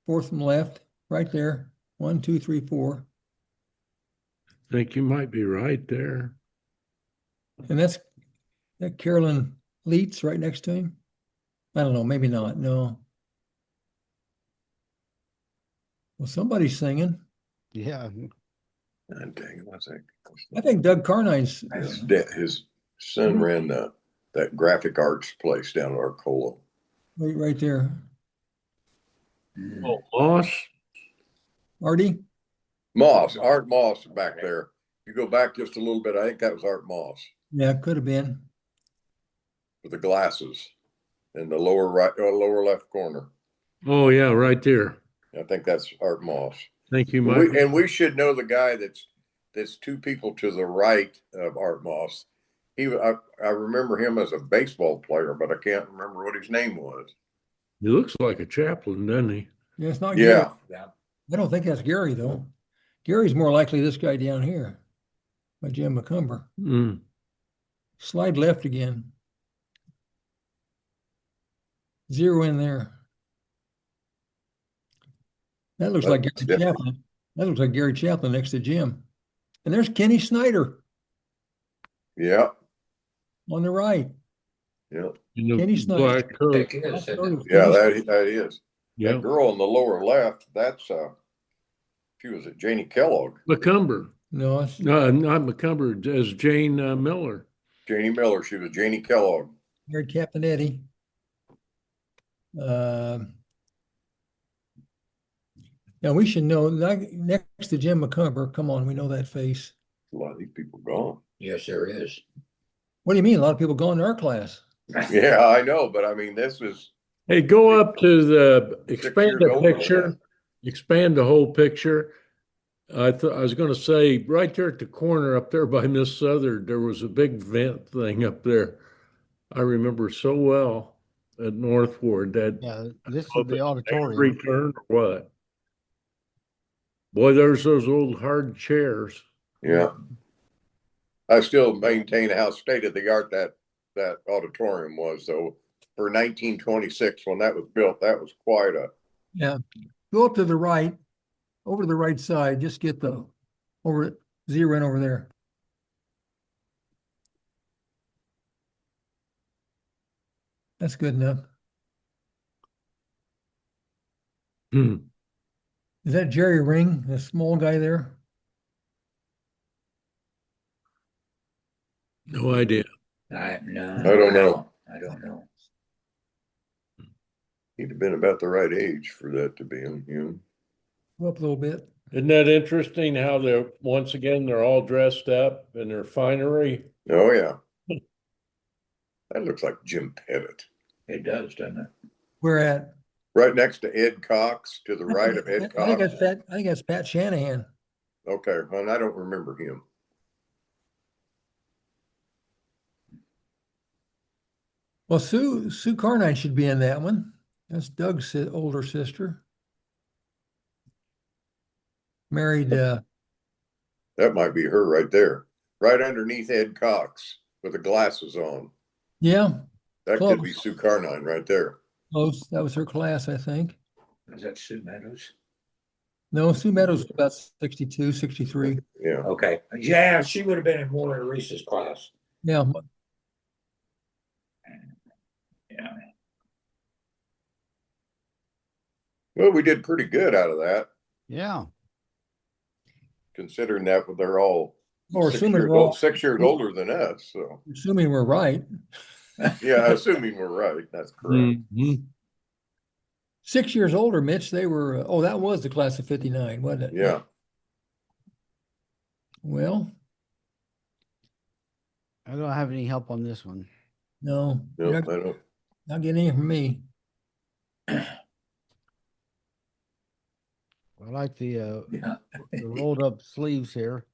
Speaker 3: fourth from left, right there. 1, 2, 3, 4.
Speaker 5: Think you might be right there.
Speaker 3: And that's that Carolyn Leitz right next to him. I don't know, maybe not. No. Well, somebody's singing.
Speaker 1: Yeah.
Speaker 2: Dang it, what's that?
Speaker 3: I think Doug Carnine's.
Speaker 2: His son ran that graphic arts place down in Arcola.
Speaker 3: Right there.
Speaker 5: Oh, Moss.
Speaker 3: Artie?
Speaker 2: Art Moss back there. You go back just a little bit, I think that was Art Moss
Speaker 3: Yeah, could have been.
Speaker 2: with the glasses in the lower right, lower left corner.
Speaker 5: Oh yeah, right there.
Speaker 2: I think that's Art Moss.
Speaker 5: Think you might.
Speaker 2: And we should know the guy that's two people to the right of Art Moss. I remember him as a baseball player, but I can't remember what his name was.
Speaker 5: He looks like a chaplain, doesn't he?
Speaker 3: Yeah, it's not
Speaker 2: Yeah.
Speaker 3: Gary. I don't think that's Gary, though. Gary's more likely this guy down here by Jim McCumber.
Speaker 5: Mm.
Speaker 3: Slide left again. Zero in there. That looks like Gary Chaplin. That looks like Gary Chaplin next to Jim. And there's Kenny Snyder.
Speaker 2: Yeah.
Speaker 3: On the right.
Speaker 2: Yeah.
Speaker 3: Kenny Snyder.
Speaker 5: Black coat.
Speaker 2: Yeah, that is.
Speaker 5: Yeah.
Speaker 2: That girl on the lower left, that's she was at Janie Kellogg.
Speaker 5: McCumber.
Speaker 3: No, it's
Speaker 5: Not McCumber, as Jane Miller.
Speaker 2: Janie Miller, she was Janie Kellogg.
Speaker 3: Gary Captain Eddie. Now we should know next to Jim McCumber. Come on, we know that face.
Speaker 2: A lot of these people gone.
Speaker 4: Yes, there is.
Speaker 3: What do you mean? A lot of people going to our class.
Speaker 2: Yeah, I know, but I mean, this is
Speaker 5: Hey, go up to the expand
Speaker 2: years
Speaker 5: the
Speaker 2: older
Speaker 5: picture.
Speaker 2: than
Speaker 5: Expand the whole picture. I was going to say right there at the corner up there by Miss Southard, there was a big vent thing up there. I remember so well at Northward that.
Speaker 1: Yeah. This is the auditorium.
Speaker 5: Return or what? Boy, there's those old hard chairs.
Speaker 2: Yeah. I still maintain how state of the art that auditorium was, though. For 1926, when that was built, that was quite a.
Speaker 3: Yeah. Go up to the right, over to the right side. Just get the zero in over there. That's good enough.
Speaker 5: Hmm.
Speaker 3: Is that Jerry Ring, the small guy there?
Speaker 5: No idea.
Speaker 2: I don't know.
Speaker 4: I don't know.
Speaker 2: He'd have been about the right age for that to be him. You know?
Speaker 3: Go up a little bit.
Speaker 5: Isn't that interesting how they're all dressed up in their finery?
Speaker 2: Oh yeah. That looks like Jim Pettit.
Speaker 4: It does, doesn't it?
Speaker 3: Where at?
Speaker 2: Right next to Ed Cox, to the right of Ed
Speaker 3: I think
Speaker 2: Cox.
Speaker 3: I think that's Pat Shanahan.
Speaker 2: Okay, and I don't remember him.
Speaker 3: Well, Sue Carnine should be in that one. That's Doug's older sister. Married,
Speaker 2: That might be her right there, right underneath Ed Cox with the glasses on.
Speaker 3: yeah,
Speaker 2: That
Speaker 3: close.
Speaker 2: could be Sue Carnine right there.
Speaker 3: Close. That was her class, I think.
Speaker 4: Is that Sue Meadows?
Speaker 3: No, Sue Meadows was about 62, 63.
Speaker 2: Yeah.
Speaker 4: Okay. Yeah, she would have been in Warren Reese's class.
Speaker 3: Yeah.
Speaker 4: Yeah.
Speaker 2: Well, we did pretty good out of that,
Speaker 1: Yeah.
Speaker 2: considering that they're all
Speaker 3: Well, we're
Speaker 2: 6
Speaker 3: assuming
Speaker 2: years
Speaker 3: we're all-
Speaker 2: old, 6 years older than us. So
Speaker 3: Assuming we're right.
Speaker 2: yeah, assuming we're right, that's correct.
Speaker 5: Mhm.
Speaker 3: 6 years older, Mitch, they were, oh, that was the class of 59, wasn't it?
Speaker 2: Yeah.
Speaker 3: Well,
Speaker 1: I don't have any help on this one.
Speaker 3: no,
Speaker 2: No,
Speaker 3: you're
Speaker 2: I
Speaker 3: not,
Speaker 2: don't.
Speaker 3: not getting any from me.
Speaker 1: I like the
Speaker 4: Yeah.
Speaker 1: rolled up sleeves here.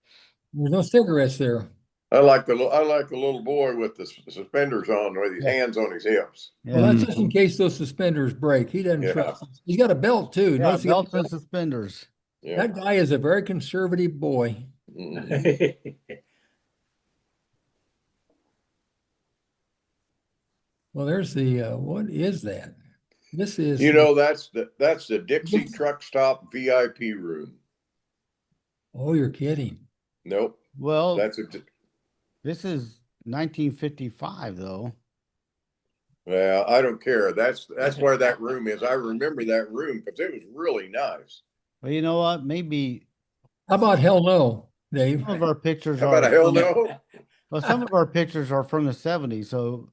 Speaker 3: There's no cigarettes there.
Speaker 2: I like the little boy with the suspenders on with his
Speaker 3: Yeah.
Speaker 2: hands on his hips.
Speaker 3: Well,
Speaker 1: Yeah.
Speaker 3: that's just in case those suspenders break. He doesn't
Speaker 2: Yeah.
Speaker 3: trust. He's got a belt too.
Speaker 1: Yeah,
Speaker 3: Notice he got
Speaker 1: belts
Speaker 3: the
Speaker 1: and
Speaker 3: belt.
Speaker 1: suspenders.
Speaker 2: Yeah.
Speaker 3: That guy is a very conservative boy.
Speaker 2: Mhm.
Speaker 3: Well, there's the, what is that? This is,
Speaker 2: You know, that's the Dixie truck stop VIP room.
Speaker 3: oh, you're kidding.
Speaker 2: Nope,
Speaker 1: Well,
Speaker 2: that's
Speaker 1: this is 1955 though.
Speaker 2: well, I don't care. That's where that room is. I remember that room because it was really nice.
Speaker 1: Well, you know what? Maybe
Speaker 3: How about hell no, Dave?
Speaker 1: some of our pictures
Speaker 2: How about a
Speaker 1: are
Speaker 2: hell no?
Speaker 1: well, some of our pictures are from the 70s. So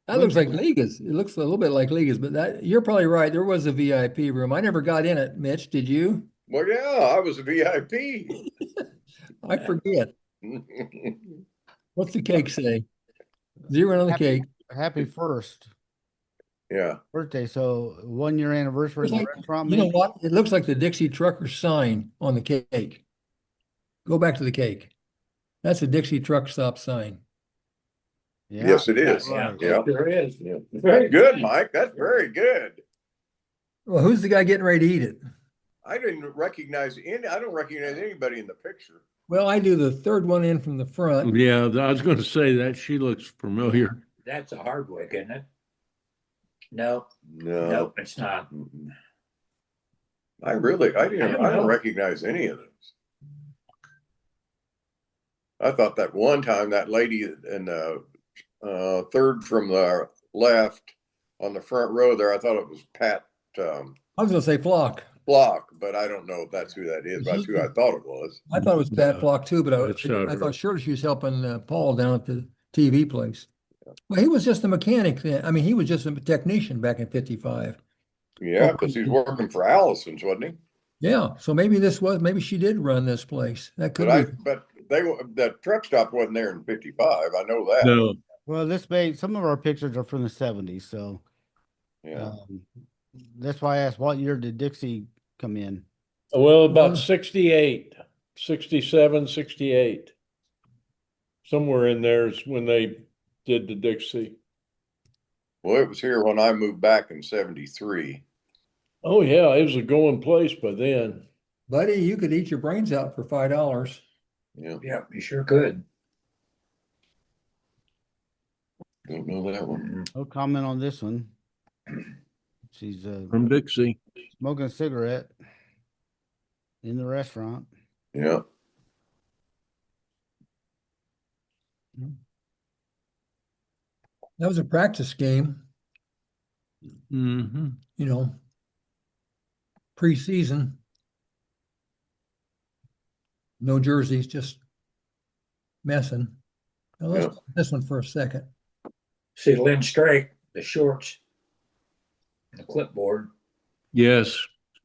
Speaker 3: That looks like Ligas. It looks a little bit like Ligas, but that you're probably right. There was a VIP room. I never got in it, Mitch. Did you?
Speaker 2: Well, yeah, I was a VIP.
Speaker 3: I forget. What's the cake say? 0 on the cake.
Speaker 1: happy first
Speaker 2: Yeah.
Speaker 1: birthday. So 1 year anniversary of the restaurant.
Speaker 3: You know
Speaker 1: maybe?
Speaker 3: what? It looks like the Dixie Trucker sign on the cake. Go back to the cake. That's a Dixie Truck Stop sign.
Speaker 1: Yeah.
Speaker 2: Yes, it is.
Speaker 1: Right.
Speaker 2: Yeah.
Speaker 4: There is.
Speaker 2: Yeah.
Speaker 4: Very
Speaker 2: That's good, Mike. That's very good.
Speaker 3: Well, who's the guy getting ready to eat it?
Speaker 2: I don't recognize anybody in the picture.
Speaker 3: Well, I do the third one in from the front.
Speaker 5: Yeah, I was going to say that she looks familiar.
Speaker 4: That's a Hardwick, isn't it? No,
Speaker 2: No.
Speaker 4: nope, it's not.
Speaker 2: Mm-mm. I don't recognize any of those. I thought that one time that lady in the third from the left on the front row there, I thought it was Pat
Speaker 3: I was going to say Flock.
Speaker 2: Block, but I don't know if that's who that is. That's who I thought it was.
Speaker 3: I thought it was Pat Flock too, but
Speaker 5: That's not
Speaker 3: I
Speaker 5: her.
Speaker 3: thought surely she was helping Paul down at the TV place. Well, he was just a mechanic then. I mean, he was just a technician back in 55.
Speaker 2: Yeah, because he's working for Allison's, wasn't he?
Speaker 3: Yeah, so maybe maybe she did run this place. That could be.
Speaker 2: But the truck stop wasn't there in 55. I know that.
Speaker 5: No,
Speaker 1: Well, some of our pictures are from the 70s. So
Speaker 2: Yeah.
Speaker 1: that's why I asked, what year did Dixie come in?
Speaker 5: well, about 68, 67, 68. Somewhere in there is when they did the Dixie.
Speaker 2: Well, it was here when I moved back in 73.
Speaker 5: Oh, yeah, it was a going place by then.
Speaker 3: Buddy, you could eat your brains out for $5.
Speaker 2: Yeah.
Speaker 4: Yeah, you sure could.
Speaker 2: Don't know that one.
Speaker 1: No comment on this one. She's
Speaker 5: From Dixie.
Speaker 1: smoking a cigarette in the restaurant.
Speaker 2: Yeah.
Speaker 3: That was a practice game,
Speaker 5: Mm-hmm.
Speaker 3: you know, preseason. No jerseys, just messing. Now let's look at this one for a second.
Speaker 4: See Lynn Strake, the shorts, the clipboard.
Speaker 5: Yes,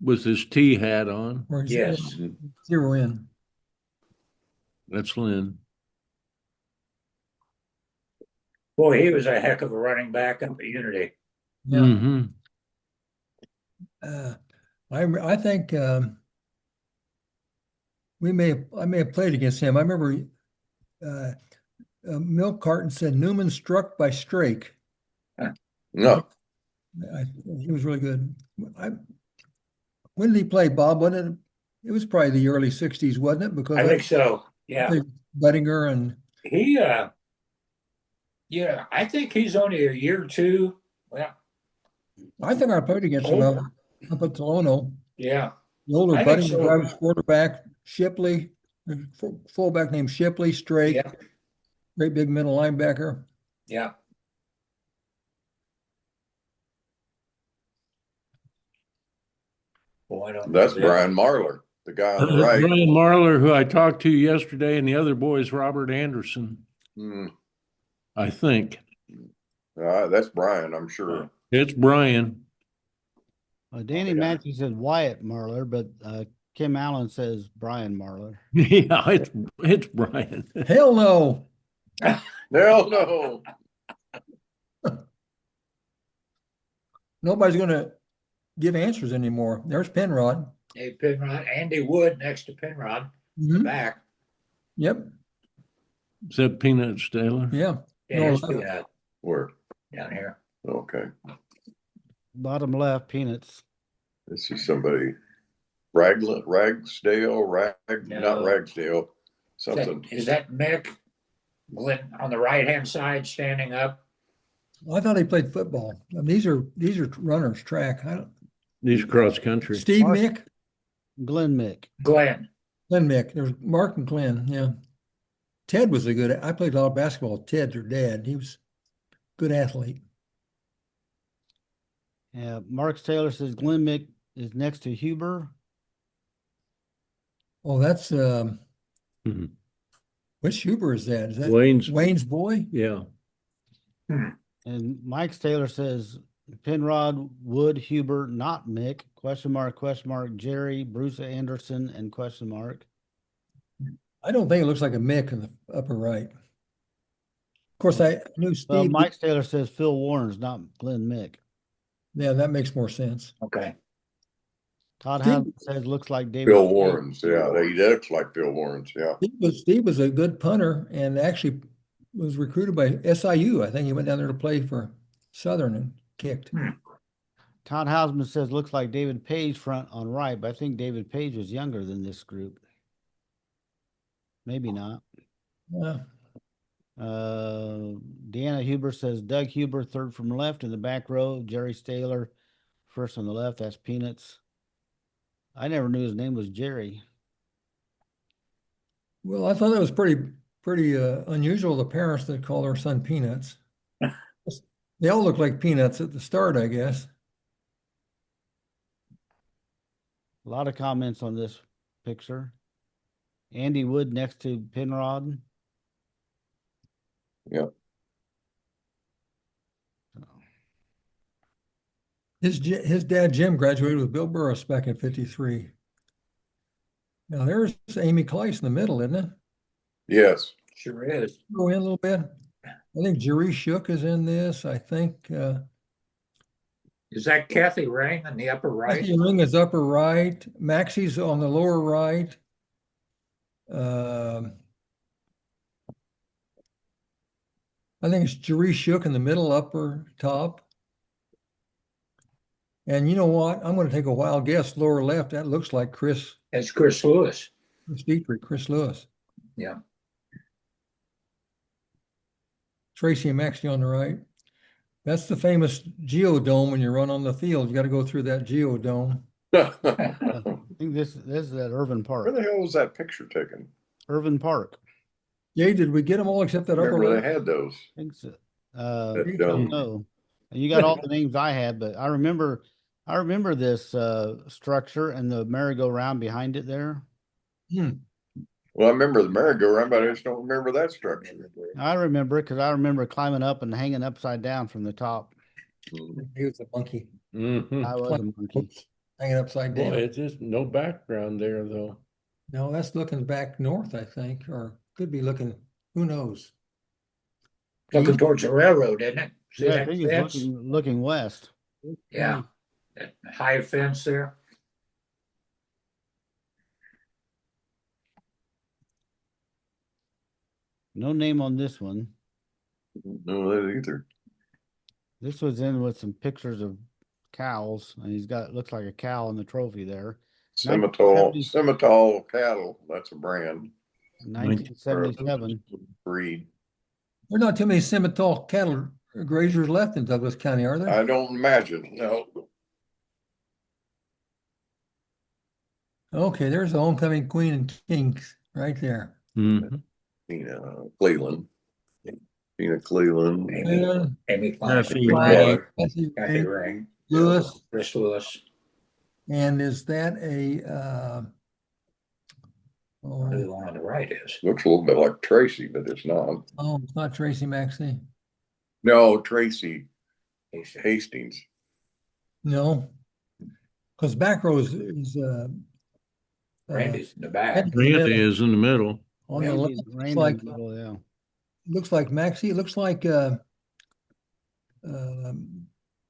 Speaker 5: with his T hat on.
Speaker 3: Or
Speaker 4: Yes.
Speaker 3: 0 in.
Speaker 5: That's Lynn.
Speaker 4: Boy, he was a heck of a running back up at Unity.
Speaker 3: Yeah.
Speaker 5: Mm-hmm.
Speaker 3: I think I may have played against him. I remember Milk Carton said Newman struck by Strake.
Speaker 2: No.
Speaker 3: He was really good. When did he play, Bob? Wasn't it? It was probably the early '60s, wasn't it? Because
Speaker 4: I think so. Yeah.
Speaker 3: Bettinger and
Speaker 4: He, yeah, I think he's only a year or two. Well,
Speaker 3: I think I played against him up at Tolono.
Speaker 4: yeah,
Speaker 3: The older
Speaker 4: I think
Speaker 3: Bettinger
Speaker 4: so.
Speaker 3: guy was quarterback, Shipley, a fullback named Shipley, Strake,
Speaker 4: Yeah,
Speaker 3: great big middle linebacker.
Speaker 4: yeah. Boy, I don't know
Speaker 2: That's
Speaker 4: that.
Speaker 2: Brian Marler, the guy on the
Speaker 5: That's
Speaker 2: right.
Speaker 5: Brian Marler, who I talked to yesterday, and the other boy is Robert Anderson,
Speaker 2: Hmm.
Speaker 5: I think.
Speaker 2: That's Brian, I'm sure.
Speaker 5: It's Brian.
Speaker 1: Danny
Speaker 4: yeah.
Speaker 1: Matthew says Wyatt Marler, but Kim Allen says Brian Marler.
Speaker 5: Yeah, it's Brian.
Speaker 3: Hell no.
Speaker 2: Hell no.
Speaker 3: Nobody's going to give answers anymore. There's Penrod.
Speaker 4: Hey, Penrod, Andy Wood next to Penrod,
Speaker 3: Mhm.
Speaker 4: back.
Speaker 3: Yep.
Speaker 5: Is that Peanut Taylor?
Speaker 3: Yeah.
Speaker 4: Yeah,
Speaker 3: No,
Speaker 4: it's
Speaker 2: Where?
Speaker 4: down here.
Speaker 2: Okay.
Speaker 1: Bottom left, Peanuts.
Speaker 2: This is somebody. Ragsdale,
Speaker 4: No.
Speaker 2: not Ragsdale, something.
Speaker 4: Is that Mick Glenn on the right-hand side standing up?
Speaker 3: I thought he played football. I mean, these are runners track.
Speaker 5: These cross country.
Speaker 3: Steve
Speaker 1: Mark.
Speaker 3: Mick,
Speaker 1: Glenn Mick.
Speaker 4: Glenn.
Speaker 3: Glenn Mick. There's Mark and Glenn. Yeah. Ted was I played a lot of basketball. Ted's their dad. He was a good athlete.
Speaker 1: Yeah, Mark Taylor says Glenn Mick is next to Huber.
Speaker 3: Oh, that's
Speaker 5: Mhm.
Speaker 3: which Huber is that? Is that
Speaker 5: Wayne's
Speaker 3: boy?
Speaker 5: Yeah.
Speaker 1: And Mike Taylor says Penrod, Wood, Huber, not Mick, question mark, Jerry, Bruce Anderson, and question mark.
Speaker 3: I don't think it looks like a Mick in the upper right. Of course, I knew
Speaker 1: Well,
Speaker 3: Steve.
Speaker 1: Mike Taylor says Phil Warren's not Glenn Mick.
Speaker 3: Yeah, that makes more sense.
Speaker 4: Okay.
Speaker 1: Todd
Speaker 3: Steve-
Speaker 1: Howard says looks like David.
Speaker 2: Bill Warren's, yeah, he looks like Bill Warren's, yeah.
Speaker 3: Steve was a good punter and actually was recruited by SIU. I think he went down there to play for Southern and kicked.
Speaker 1: Todd Hausman says looks like David Page front on right, but I think David Page was younger than this group. Maybe not.
Speaker 3: Yeah.
Speaker 1: Deanna Huber says Doug Huber third from left in the back row. Jerry Staler first on the left. That's Peanuts. I never knew his name was Jerry.
Speaker 3: Well, I thought that was pretty unusual. The parents that call their son Peanuts. They all look like peanuts at the start, I guess.
Speaker 1: A lot of comments on this picture. Andy Wood next to Penrod.
Speaker 2: Yep.
Speaker 3: His dad Jim graduated with Bill Burris back in '53. Now there's Amy Kleiss in the middle, isn't it?
Speaker 2: Yes.
Speaker 4: Sure is.
Speaker 3: Go in a little bit. I think Jerry Shook is in this. I think
Speaker 4: Is that Kathy Ring in the upper right?
Speaker 3: Kathy Ring is upper right. Maxie's on the lower right. I think it's Jerry Shook in the middle upper top. And you know what? I'm going to take a wild guess. Lower left, that looks like Chris
Speaker 4: It's Chris Lewis.
Speaker 3: Dietrich, Chris Lewis.
Speaker 4: Yeah.
Speaker 3: Tracy and Maxie on the right. That's the famous geodome when you run on the field. You got to go through that geodome.
Speaker 2: Where
Speaker 1: I think this is at Irvin Park.
Speaker 2: the hell was that picture taken?
Speaker 1: Irvin Park.
Speaker 3: Yay, did we get them all except that upper
Speaker 2: Remember
Speaker 3: left?
Speaker 2: they had those.
Speaker 1: I think so.
Speaker 2: That dome.
Speaker 1: No, you got all the names I had, but I remember this structure and the merry-go-round behind it there.
Speaker 2: Well, I remember the merry-go-round, but I just don't remember that structure.
Speaker 1: I remember it because I remember climbing up and hanging upside down from the top.
Speaker 3: He was a monkey
Speaker 5: Mhm.
Speaker 1: I was a monkey.
Speaker 3: hanging upside down.
Speaker 5: Boy, it's just no background there, though.
Speaker 3: No, that's looking back north, I think, or could be looking, who knows?
Speaker 4: Looking towards the railroad, isn't it? See
Speaker 1: Yeah, I
Speaker 4: that
Speaker 1: think it's
Speaker 4: fence?
Speaker 1: looking west.
Speaker 4: Yeah. That high fence there.
Speaker 1: No name on this one.
Speaker 2: No, that either.
Speaker 1: This was in with some pictures of cows, and he's got, looks like a cow in the trophy there.
Speaker 2: Simmental cattle. That's a brand
Speaker 1: 1977.
Speaker 2: breed.
Speaker 3: There's not too many Simmental cattle grazers left in Douglas County, are there?
Speaker 2: I don't imagine. No.
Speaker 3: Okay, there's the homecoming queen and kings right there.
Speaker 5: Mhm.
Speaker 2: Cleveland. Cleveland.
Speaker 4: Amy Klein.
Speaker 5: Kathy
Speaker 3: Ring.
Speaker 4: Kathy Ring.
Speaker 3: Lewis.
Speaker 4: Chris Lewis.
Speaker 3: And is that a
Speaker 4: Who the one on the right is.
Speaker 2: Looks a little bit like Tracy, but it's not.
Speaker 3: oh, it's not Tracy Maxey.
Speaker 2: No, Tracy Hastings.
Speaker 3: No. Because back row is
Speaker 4: Randy's in the back.
Speaker 5: Randy is in the middle.
Speaker 3: on the left.
Speaker 1: Randy,
Speaker 3: Like
Speaker 1: yeah.
Speaker 3: looks like Maxey. It looks like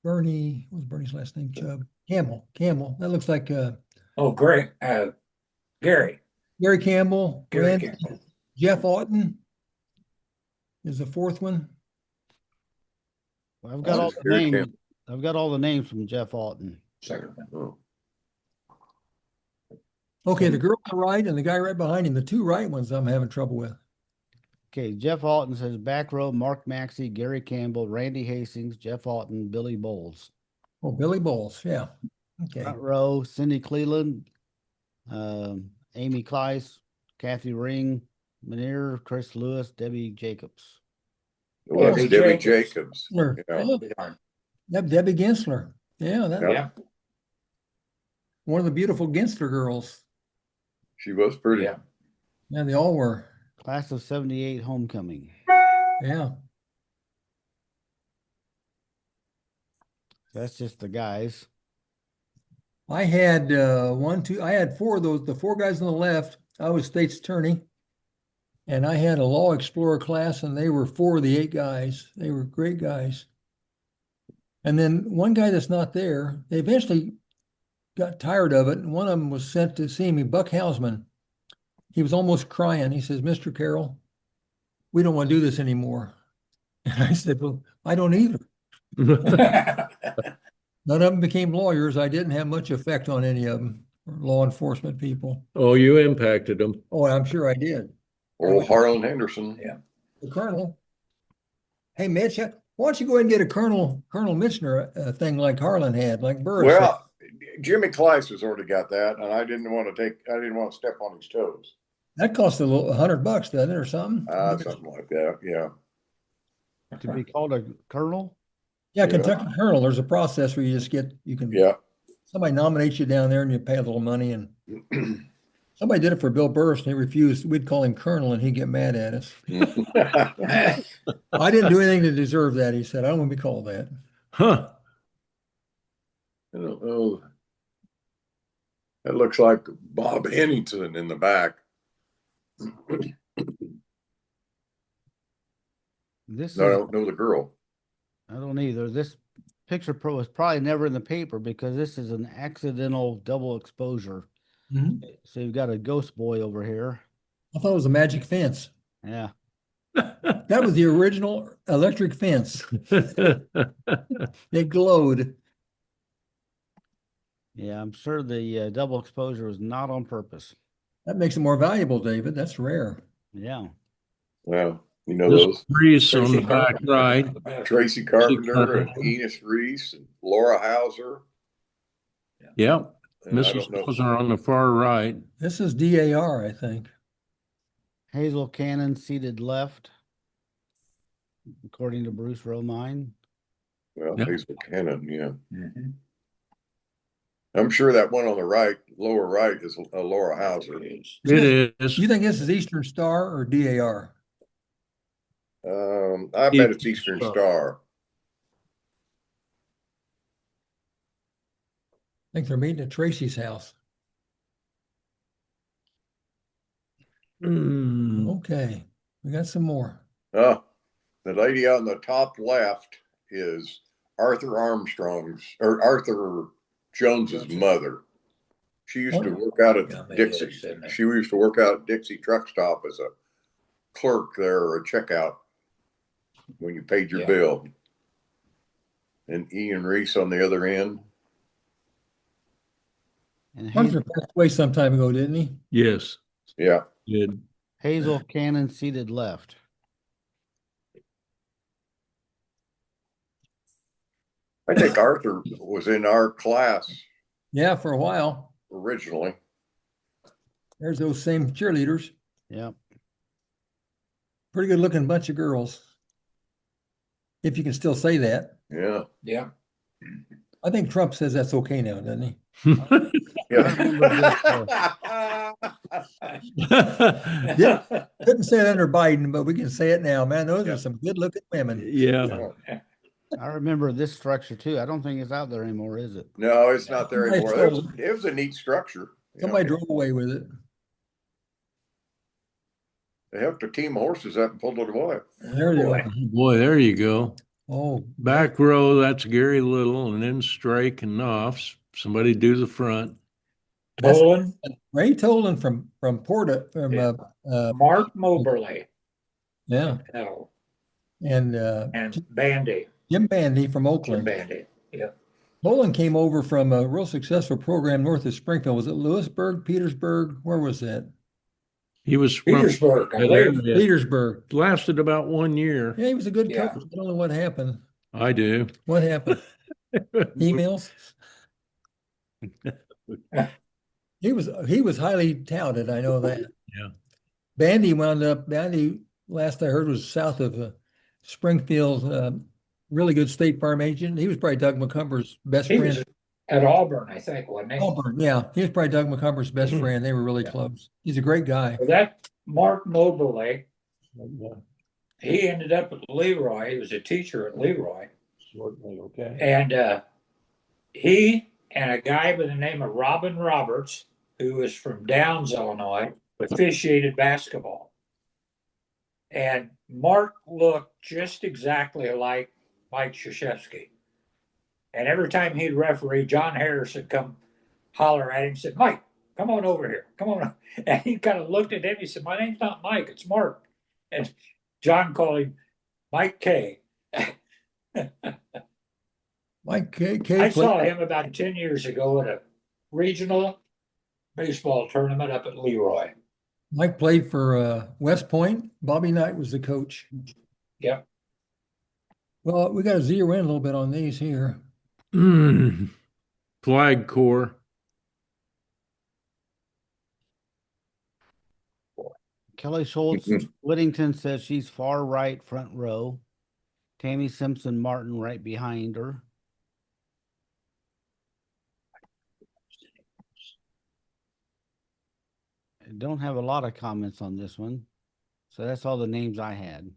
Speaker 3: Bernie, what's Bernie's last name? Chubb. Campbell. That looks like
Speaker 4: Oh, great. Gary.
Speaker 3: Gary Campbell.
Speaker 4: Gary
Speaker 3: Randy,
Speaker 4: Campbell.
Speaker 3: Jeff Oughton is the fourth one.
Speaker 1: Well, I've got all the
Speaker 2: Gary
Speaker 1: names.
Speaker 2: Campbell.
Speaker 1: I've got all the names from Jeff Alton.
Speaker 4: Second one.
Speaker 2: Oh.
Speaker 3: Okay, the girl on the right and the guy right behind him, the two right ones I'm having trouble with.
Speaker 1: Okay, Jeff Alton says back row, Mark Maxey, Gary Campbell, Randy Hastings, Jeff Alton, Billy Bowles.
Speaker 3: Oh, Billy Bowles, yeah. Okay.
Speaker 1: Front row, Cindy Cleland, Amy Kleiss, Kathy Ring, Michener, Chris Lewis, Debbie Jacobs.
Speaker 2: Well, that's
Speaker 4: Debbie
Speaker 2: Debbie
Speaker 4: Jacobs.
Speaker 2: Jacobs.
Speaker 3: Gensler.
Speaker 2: Yeah.
Speaker 3: Oh, yep, Debbie Gensler. Yeah, that
Speaker 4: Yeah.
Speaker 3: one of the beautiful Gensler girls.
Speaker 2: She was pretty.
Speaker 4: Yeah.
Speaker 3: Yeah, they all were.
Speaker 1: Class of 78 homecoming.
Speaker 3: Yeah.
Speaker 1: That's just the guys.
Speaker 3: I had I had four of those, the four guys on the left. I was state's attorney. And I had a law explorer class, and they were four of the 8 guys. They were great guys. And then one guy that's not there, they eventually got tired of it. And one of them was sent to see me, Buck Hausman. He was almost crying. He says, Mr. Carroll, we don't want to do this anymore. And I said, well, I don't either. None of them became lawyers. I didn't have much effect on any of them, law enforcement people.
Speaker 5: Oh, you impacted them.
Speaker 3: Oh, I'm sure I did.
Speaker 2: Old Harlan Henderson.
Speaker 4: Yeah.
Speaker 3: The colonel. Hey, Mitch, why don't you go ahead and get a Colonel Michener thing like Harlan had, like Burris had?
Speaker 2: Well, Jimmy Kleiss has already got that, and I didn't want to step on his toes.
Speaker 3: That cost a little $100, doesn't it, or something?
Speaker 2: Something like that. Yeah.
Speaker 1: To be called a colonel?
Speaker 3: Yeah, Kentucky Colonel. There's a process where you just
Speaker 2: Yeah.
Speaker 3: somebody nominates you down there and you pay a little money. And somebody did it for Bill Burris and he refused. We'd call him Colonel and he'd get mad at us. I didn't do anything to deserve that. He said, I don't want to be called that.
Speaker 5: Huh.
Speaker 2: I don't know. That looks like Bob Hennington in the back.
Speaker 1: This
Speaker 2: No, I
Speaker 1: is,
Speaker 2: don't know the girl.
Speaker 1: I don't either. This picture was probably never in the paper because this is an accidental double exposure.
Speaker 3: Mhm.
Speaker 1: So you've got a ghost boy over here.
Speaker 3: I thought it was a magic fence.
Speaker 1: Yeah.
Speaker 3: That was the original electric fence. It glowed.
Speaker 1: Yeah, I'm sure the double exposure was not on purpose.
Speaker 3: That makes it more valuable, David. That's rare.
Speaker 1: Yeah.
Speaker 2: Well, you know
Speaker 5: This
Speaker 2: those.
Speaker 5: Reese on the back right.
Speaker 2: Tracy Carpenter and
Speaker 5: Carpenter.
Speaker 2: Enos Reese and Laura Hauser.
Speaker 5: Yep.
Speaker 2: And I
Speaker 5: Mrs.
Speaker 2: don't know.
Speaker 5: Hauser on the far right.
Speaker 3: This is DAR, I think.
Speaker 1: Hazel Cannon seated left, according to Bruce Romine.
Speaker 2: Well,
Speaker 5: Yep.
Speaker 2: Hazel Cannon, yeah.
Speaker 4: Mhm.
Speaker 2: I'm sure that one on the right, lower right, is Laura Hauser.
Speaker 5: It is.
Speaker 3: You think this is Eastern Star or DAR?
Speaker 2: I bet it's Eastern Star.
Speaker 3: I think they're meeting at Tracy's house. Okay, we got some more.
Speaker 2: The lady on the top left is Arthur Jones's mother. She used to work out
Speaker 4: Yeah,
Speaker 2: at
Speaker 4: maybe
Speaker 2: Dixie.
Speaker 4: that's in there.
Speaker 2: She used to work out at Dixie Truck Stop as a clerk there or a checkout when you paid your
Speaker 4: Yeah.
Speaker 2: bill. and Ian Reese on the other end.
Speaker 1: And
Speaker 3: Arthur passed away some time ago, didn't he?
Speaker 5: Yes,
Speaker 2: Yeah.
Speaker 5: good.
Speaker 1: Hazel Cannon seated left.
Speaker 2: I think Arthur was in our class
Speaker 3: Yeah, for a while.
Speaker 2: originally.
Speaker 3: There's those same cheerleaders.
Speaker 1: Yeah.
Speaker 3: Pretty good looking bunch of girls. If you can still say that.
Speaker 2: Yeah.
Speaker 4: Yeah.
Speaker 3: I think Trump says that's okay now, doesn't he?
Speaker 2: Yeah.
Speaker 3: Couldn't say it under Biden, but we can say it now. Man, those
Speaker 2: Yeah.
Speaker 3: are some good looking women.
Speaker 5: Yeah.
Speaker 1: I remember this structure too. I don't think it's out there anymore, is it?
Speaker 2: No, it's not there
Speaker 3: Somebody
Speaker 2: anymore.
Speaker 3: stole
Speaker 2: It was a neat structure. You know,
Speaker 3: Somebody drove away with it.
Speaker 2: they hooked a team of horses up and pulled it away.
Speaker 3: There you go.
Speaker 5: Boy, there you go.
Speaker 3: Oh,
Speaker 5: Back row, that's Gary Little, and then Strake and Knopf. Somebody do the front.
Speaker 4: Tolan,
Speaker 3: Ray Tolan from Porta from
Speaker 4: Yeah. Mark Moberly,
Speaker 3: yeah,
Speaker 4: pedal,
Speaker 3: and
Speaker 4: and Bandy,
Speaker 3: Jim Bandy from
Speaker 4: Jim
Speaker 3: Oakland.
Speaker 4: Bandy. Yeah.
Speaker 3: Tolan came over from a real successful program north of Springfield. Was it Lewisburg, Petersburg? Where was that?
Speaker 5: He was from
Speaker 4: Petersburg, I
Speaker 5: that
Speaker 4: believe.
Speaker 5: area.
Speaker 3: Petersburg.
Speaker 5: Lasted about 1 year.
Speaker 3: Yeah, he was a good
Speaker 4: Yeah.
Speaker 3: coach. I don't know what happened.
Speaker 5: I do.
Speaker 3: What happened? Emails. He was highly touted. I know that.
Speaker 5: Yeah.
Speaker 3: Bandy last I heard was south of Springfield. Really good State Farm agent. He was probably Doug McCumber's best
Speaker 4: He
Speaker 3: friend.
Speaker 4: was at Auburn, I think, wasn't he?
Speaker 3: Auburn, yeah, he was probably Doug McCumber's best
Speaker 4: Mhm.
Speaker 3: friend. They were really
Speaker 4: Yeah.
Speaker 3: close. He's a great guy.
Speaker 4: Well, that Mark Moberly, he ended up at Leroy. He was a teacher at Leroy.
Speaker 5: Okay.
Speaker 4: And he and a guy by the name of Robin Roberts, who was from Downs, Illinois, officiated basketball. And Mark looked just exactly like Mike Krzyzewski. And every time he'd referee, John Harris would come holler at him and said, "Mike, come on over here. Come on." And he kind of looked at him. He said, "My name's not Mike, it's Mark." And John called him Mike K.
Speaker 3: Mike K.
Speaker 4: I saw him about 10 years ago at a regional baseball tournament up at Leroy.
Speaker 3: Mike played for West Point. Bobby Knight was the coach.
Speaker 4: Yep.
Speaker 3: Well, we got to zero in a little bit on these here.
Speaker 5: Flag Corps.
Speaker 1: Kelly Schultz Whittington says she's far right front row. Tammy Simpson Martin right behind her. I don't have a lot of comments on this one. So that's all the names I had.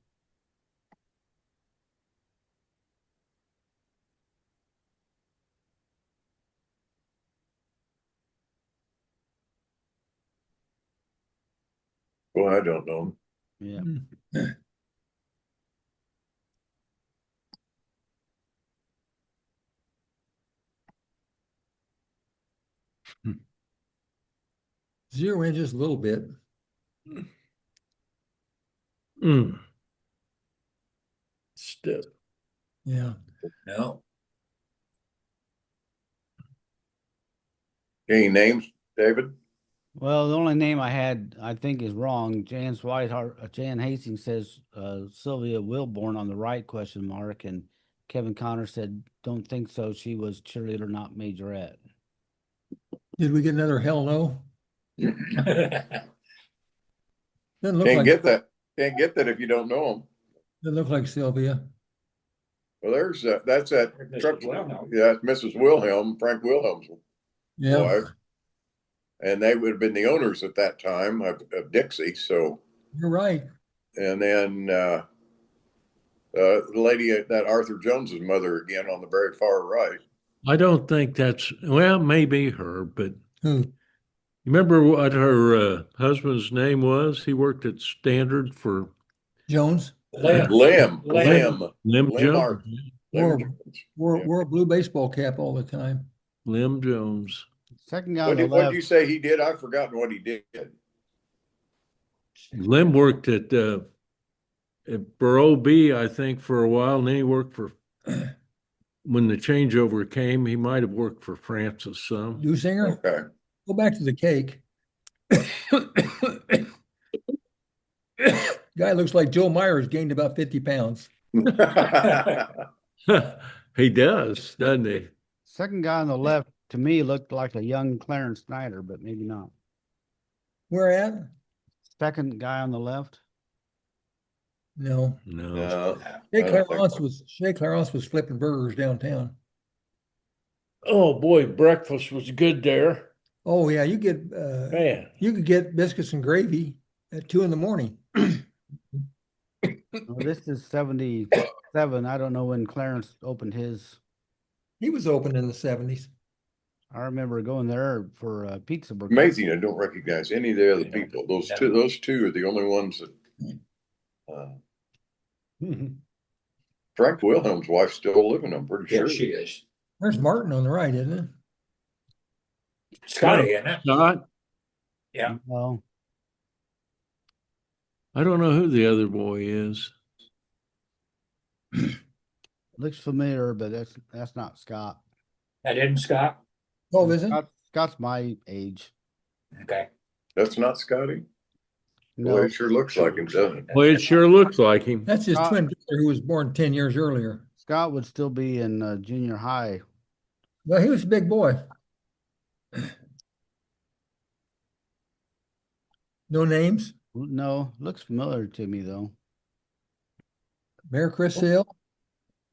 Speaker 2: Well, I don't know.
Speaker 1: Yeah.
Speaker 3: Zero in just a little bit.
Speaker 5: Stiff.
Speaker 3: Yeah.
Speaker 4: No.
Speaker 2: Any names, David?
Speaker 1: Well, the only name I had, I think, is wrong. Jan Hastings says Sylvia Wilborn on the right ? And Kevin Connor said, "Don't think so. She was cheerleader, not majorette."
Speaker 3: Did we get another hell no? Doesn't look
Speaker 2: Can't
Speaker 3: like
Speaker 2: get that. Can't get that if you don't know them.
Speaker 3: doesn't look like Sylvia.
Speaker 2: Well, there's that's that
Speaker 4: Mrs.
Speaker 2: truck.
Speaker 4: Wilhelm.
Speaker 2: Yeah, that's Mrs. Wilhelm, Frank Wilhelm's
Speaker 3: Yeah.
Speaker 2: wife. And they would have been the owners at that time of Dixie. So,
Speaker 3: You're right.
Speaker 2: and then the lady that Arthur Jones's mother again on the very far right.
Speaker 5: I don't think that's, well, maybe her, but
Speaker 3: Who?
Speaker 5: you remember what her husband's name was? He worked at Standard for
Speaker 3: Jones.
Speaker 2: Lim
Speaker 5: Lim
Speaker 2: Lim
Speaker 5: Jones.
Speaker 2: Martin.
Speaker 3: Wore a blue baseball cap all the time.
Speaker 5: Lim Jones.
Speaker 1: Second guy on
Speaker 2: What
Speaker 1: the
Speaker 2: did, what
Speaker 1: left.
Speaker 2: did you say he did? I've forgotten what he did.
Speaker 5: Lim worked at Borough B, I think, for a while, and then he worked for when the changeover came, he might have worked for Francis some.
Speaker 3: Dusinger,
Speaker 2: Okay.
Speaker 3: go back to the cake. Guy looks like Joe Myers gained about 50 pounds.
Speaker 5: He does, doesn't he?
Speaker 1: Second guy on the left to me looked like a young Clarence Snyder, but maybe not.
Speaker 3: Where at?
Speaker 1: Second guy on the left.
Speaker 3: No.
Speaker 5: No.
Speaker 2: No,
Speaker 3: Shea
Speaker 2: I don't think
Speaker 3: Clarence was flipping burgers downtown.
Speaker 5: Oh boy, breakfast was good there.
Speaker 3: Oh yeah,
Speaker 5: Man.
Speaker 3: you could get biscuits and gravy at 2 a.m.
Speaker 1: Well, this is 77. I don't know when Clarence opened his.
Speaker 3: He was open in the 70s.
Speaker 1: I remember going there for pizza burger.
Speaker 2: amazing. I don't recognize any of the other people. Those two are the only ones that. Frank Wilhelm's wife's still living. I'm pretty
Speaker 4: Yeah,
Speaker 2: sure.
Speaker 4: she is.
Speaker 3: There's Martin on the right, isn't it?
Speaker 4: Scotty, isn't it?
Speaker 5: Not.
Speaker 4: Yeah.
Speaker 1: Well,
Speaker 5: I don't know who the other boy is.
Speaker 1: looks familiar, but that's not Scott.
Speaker 4: That isn't Scott?
Speaker 3: Oh, is it?
Speaker 1: Scott's my age.
Speaker 4: Okay.
Speaker 2: That's not Scotty.
Speaker 1: No,
Speaker 2: Boy, it sure looks like him, doesn't it?
Speaker 5: Well, it sure looks like him.
Speaker 3: That's his twin brother who was born 10 years earlier.
Speaker 1: Scott would still be in junior high.
Speaker 3: Well, he was a big boy. No names?
Speaker 1: No, looks familiar to me though.
Speaker 3: Mayor Chris Hill.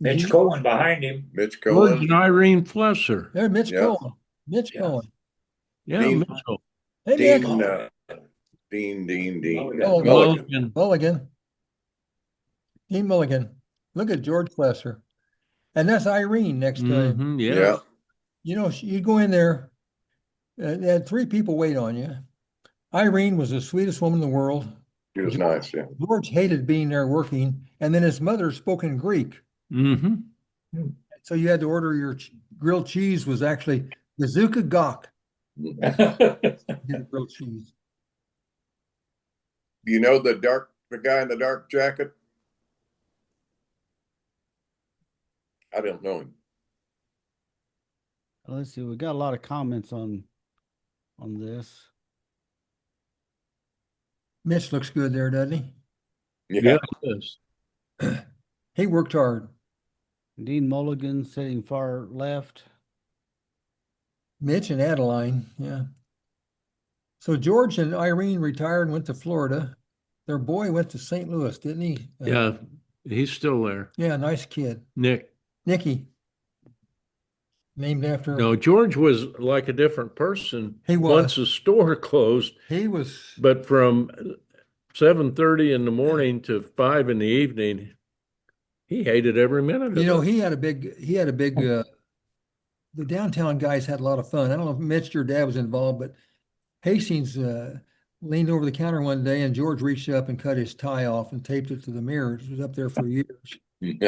Speaker 4: Mitch Cohen behind him.
Speaker 2: Mitch
Speaker 5: George
Speaker 2: Cohen.
Speaker 5: and Irene Flesser.
Speaker 3: There's Mitch
Speaker 2: Yeah.
Speaker 3: Cohen. Mitch
Speaker 4: Yeah.
Speaker 3: Cohen.
Speaker 5: Yeah,
Speaker 2: Dean-
Speaker 5: Mitchell.
Speaker 3: Hey,
Speaker 2: Dean,
Speaker 3: Mitch.
Speaker 2: Dean.
Speaker 4: Oh,
Speaker 3: Oh,
Speaker 2: Mulligan.
Speaker 3: Mulligan. Dean Mulligan. Look at George Flesser. And that's Irene next to him.
Speaker 5: Mhm,
Speaker 2: Yeah.
Speaker 5: yeah.
Speaker 3: You know, you go in there, they had 3 people wait on you. Irene was the sweetest woman in the world.
Speaker 2: He was nice, yeah.
Speaker 3: George hated being there working, and then his mother spoke in Greek.
Speaker 5: Mm-hmm.
Speaker 3: So you had to order your grilled cheese was actually Bazooka Gok. Grilled cheese.
Speaker 2: You know the guy in the dark jacket? I don't know him.
Speaker 1: Let's see. We got a lot of comments on this.
Speaker 3: Mitch looks good there, doesn't he?
Speaker 5: Yeah, it is.
Speaker 3: He worked hard.
Speaker 1: Dean Mulligan sitting far left.
Speaker 3: Mitch and Adeline, yeah. So George and Irene retired and went to Florida. Their boy went to St. Louis, didn't he?
Speaker 5: Yeah, he's still there.
Speaker 3: Yeah, nice kid. Nicky. Named after
Speaker 5: No, George was like a different person.
Speaker 3: He was.
Speaker 5: Once the store closed,
Speaker 3: he was
Speaker 5: but from 7:30 in the morning to 5 in the evening, he hated every minute of
Speaker 3: you know,
Speaker 5: it.
Speaker 3: he had a big the downtown guys had a lot of fun. I don't know if Mitch, your dad, was involved, but Hastings leaned over the counter one day and George reached up and cut his tie off and taped it to the mirror. It was up there for years. And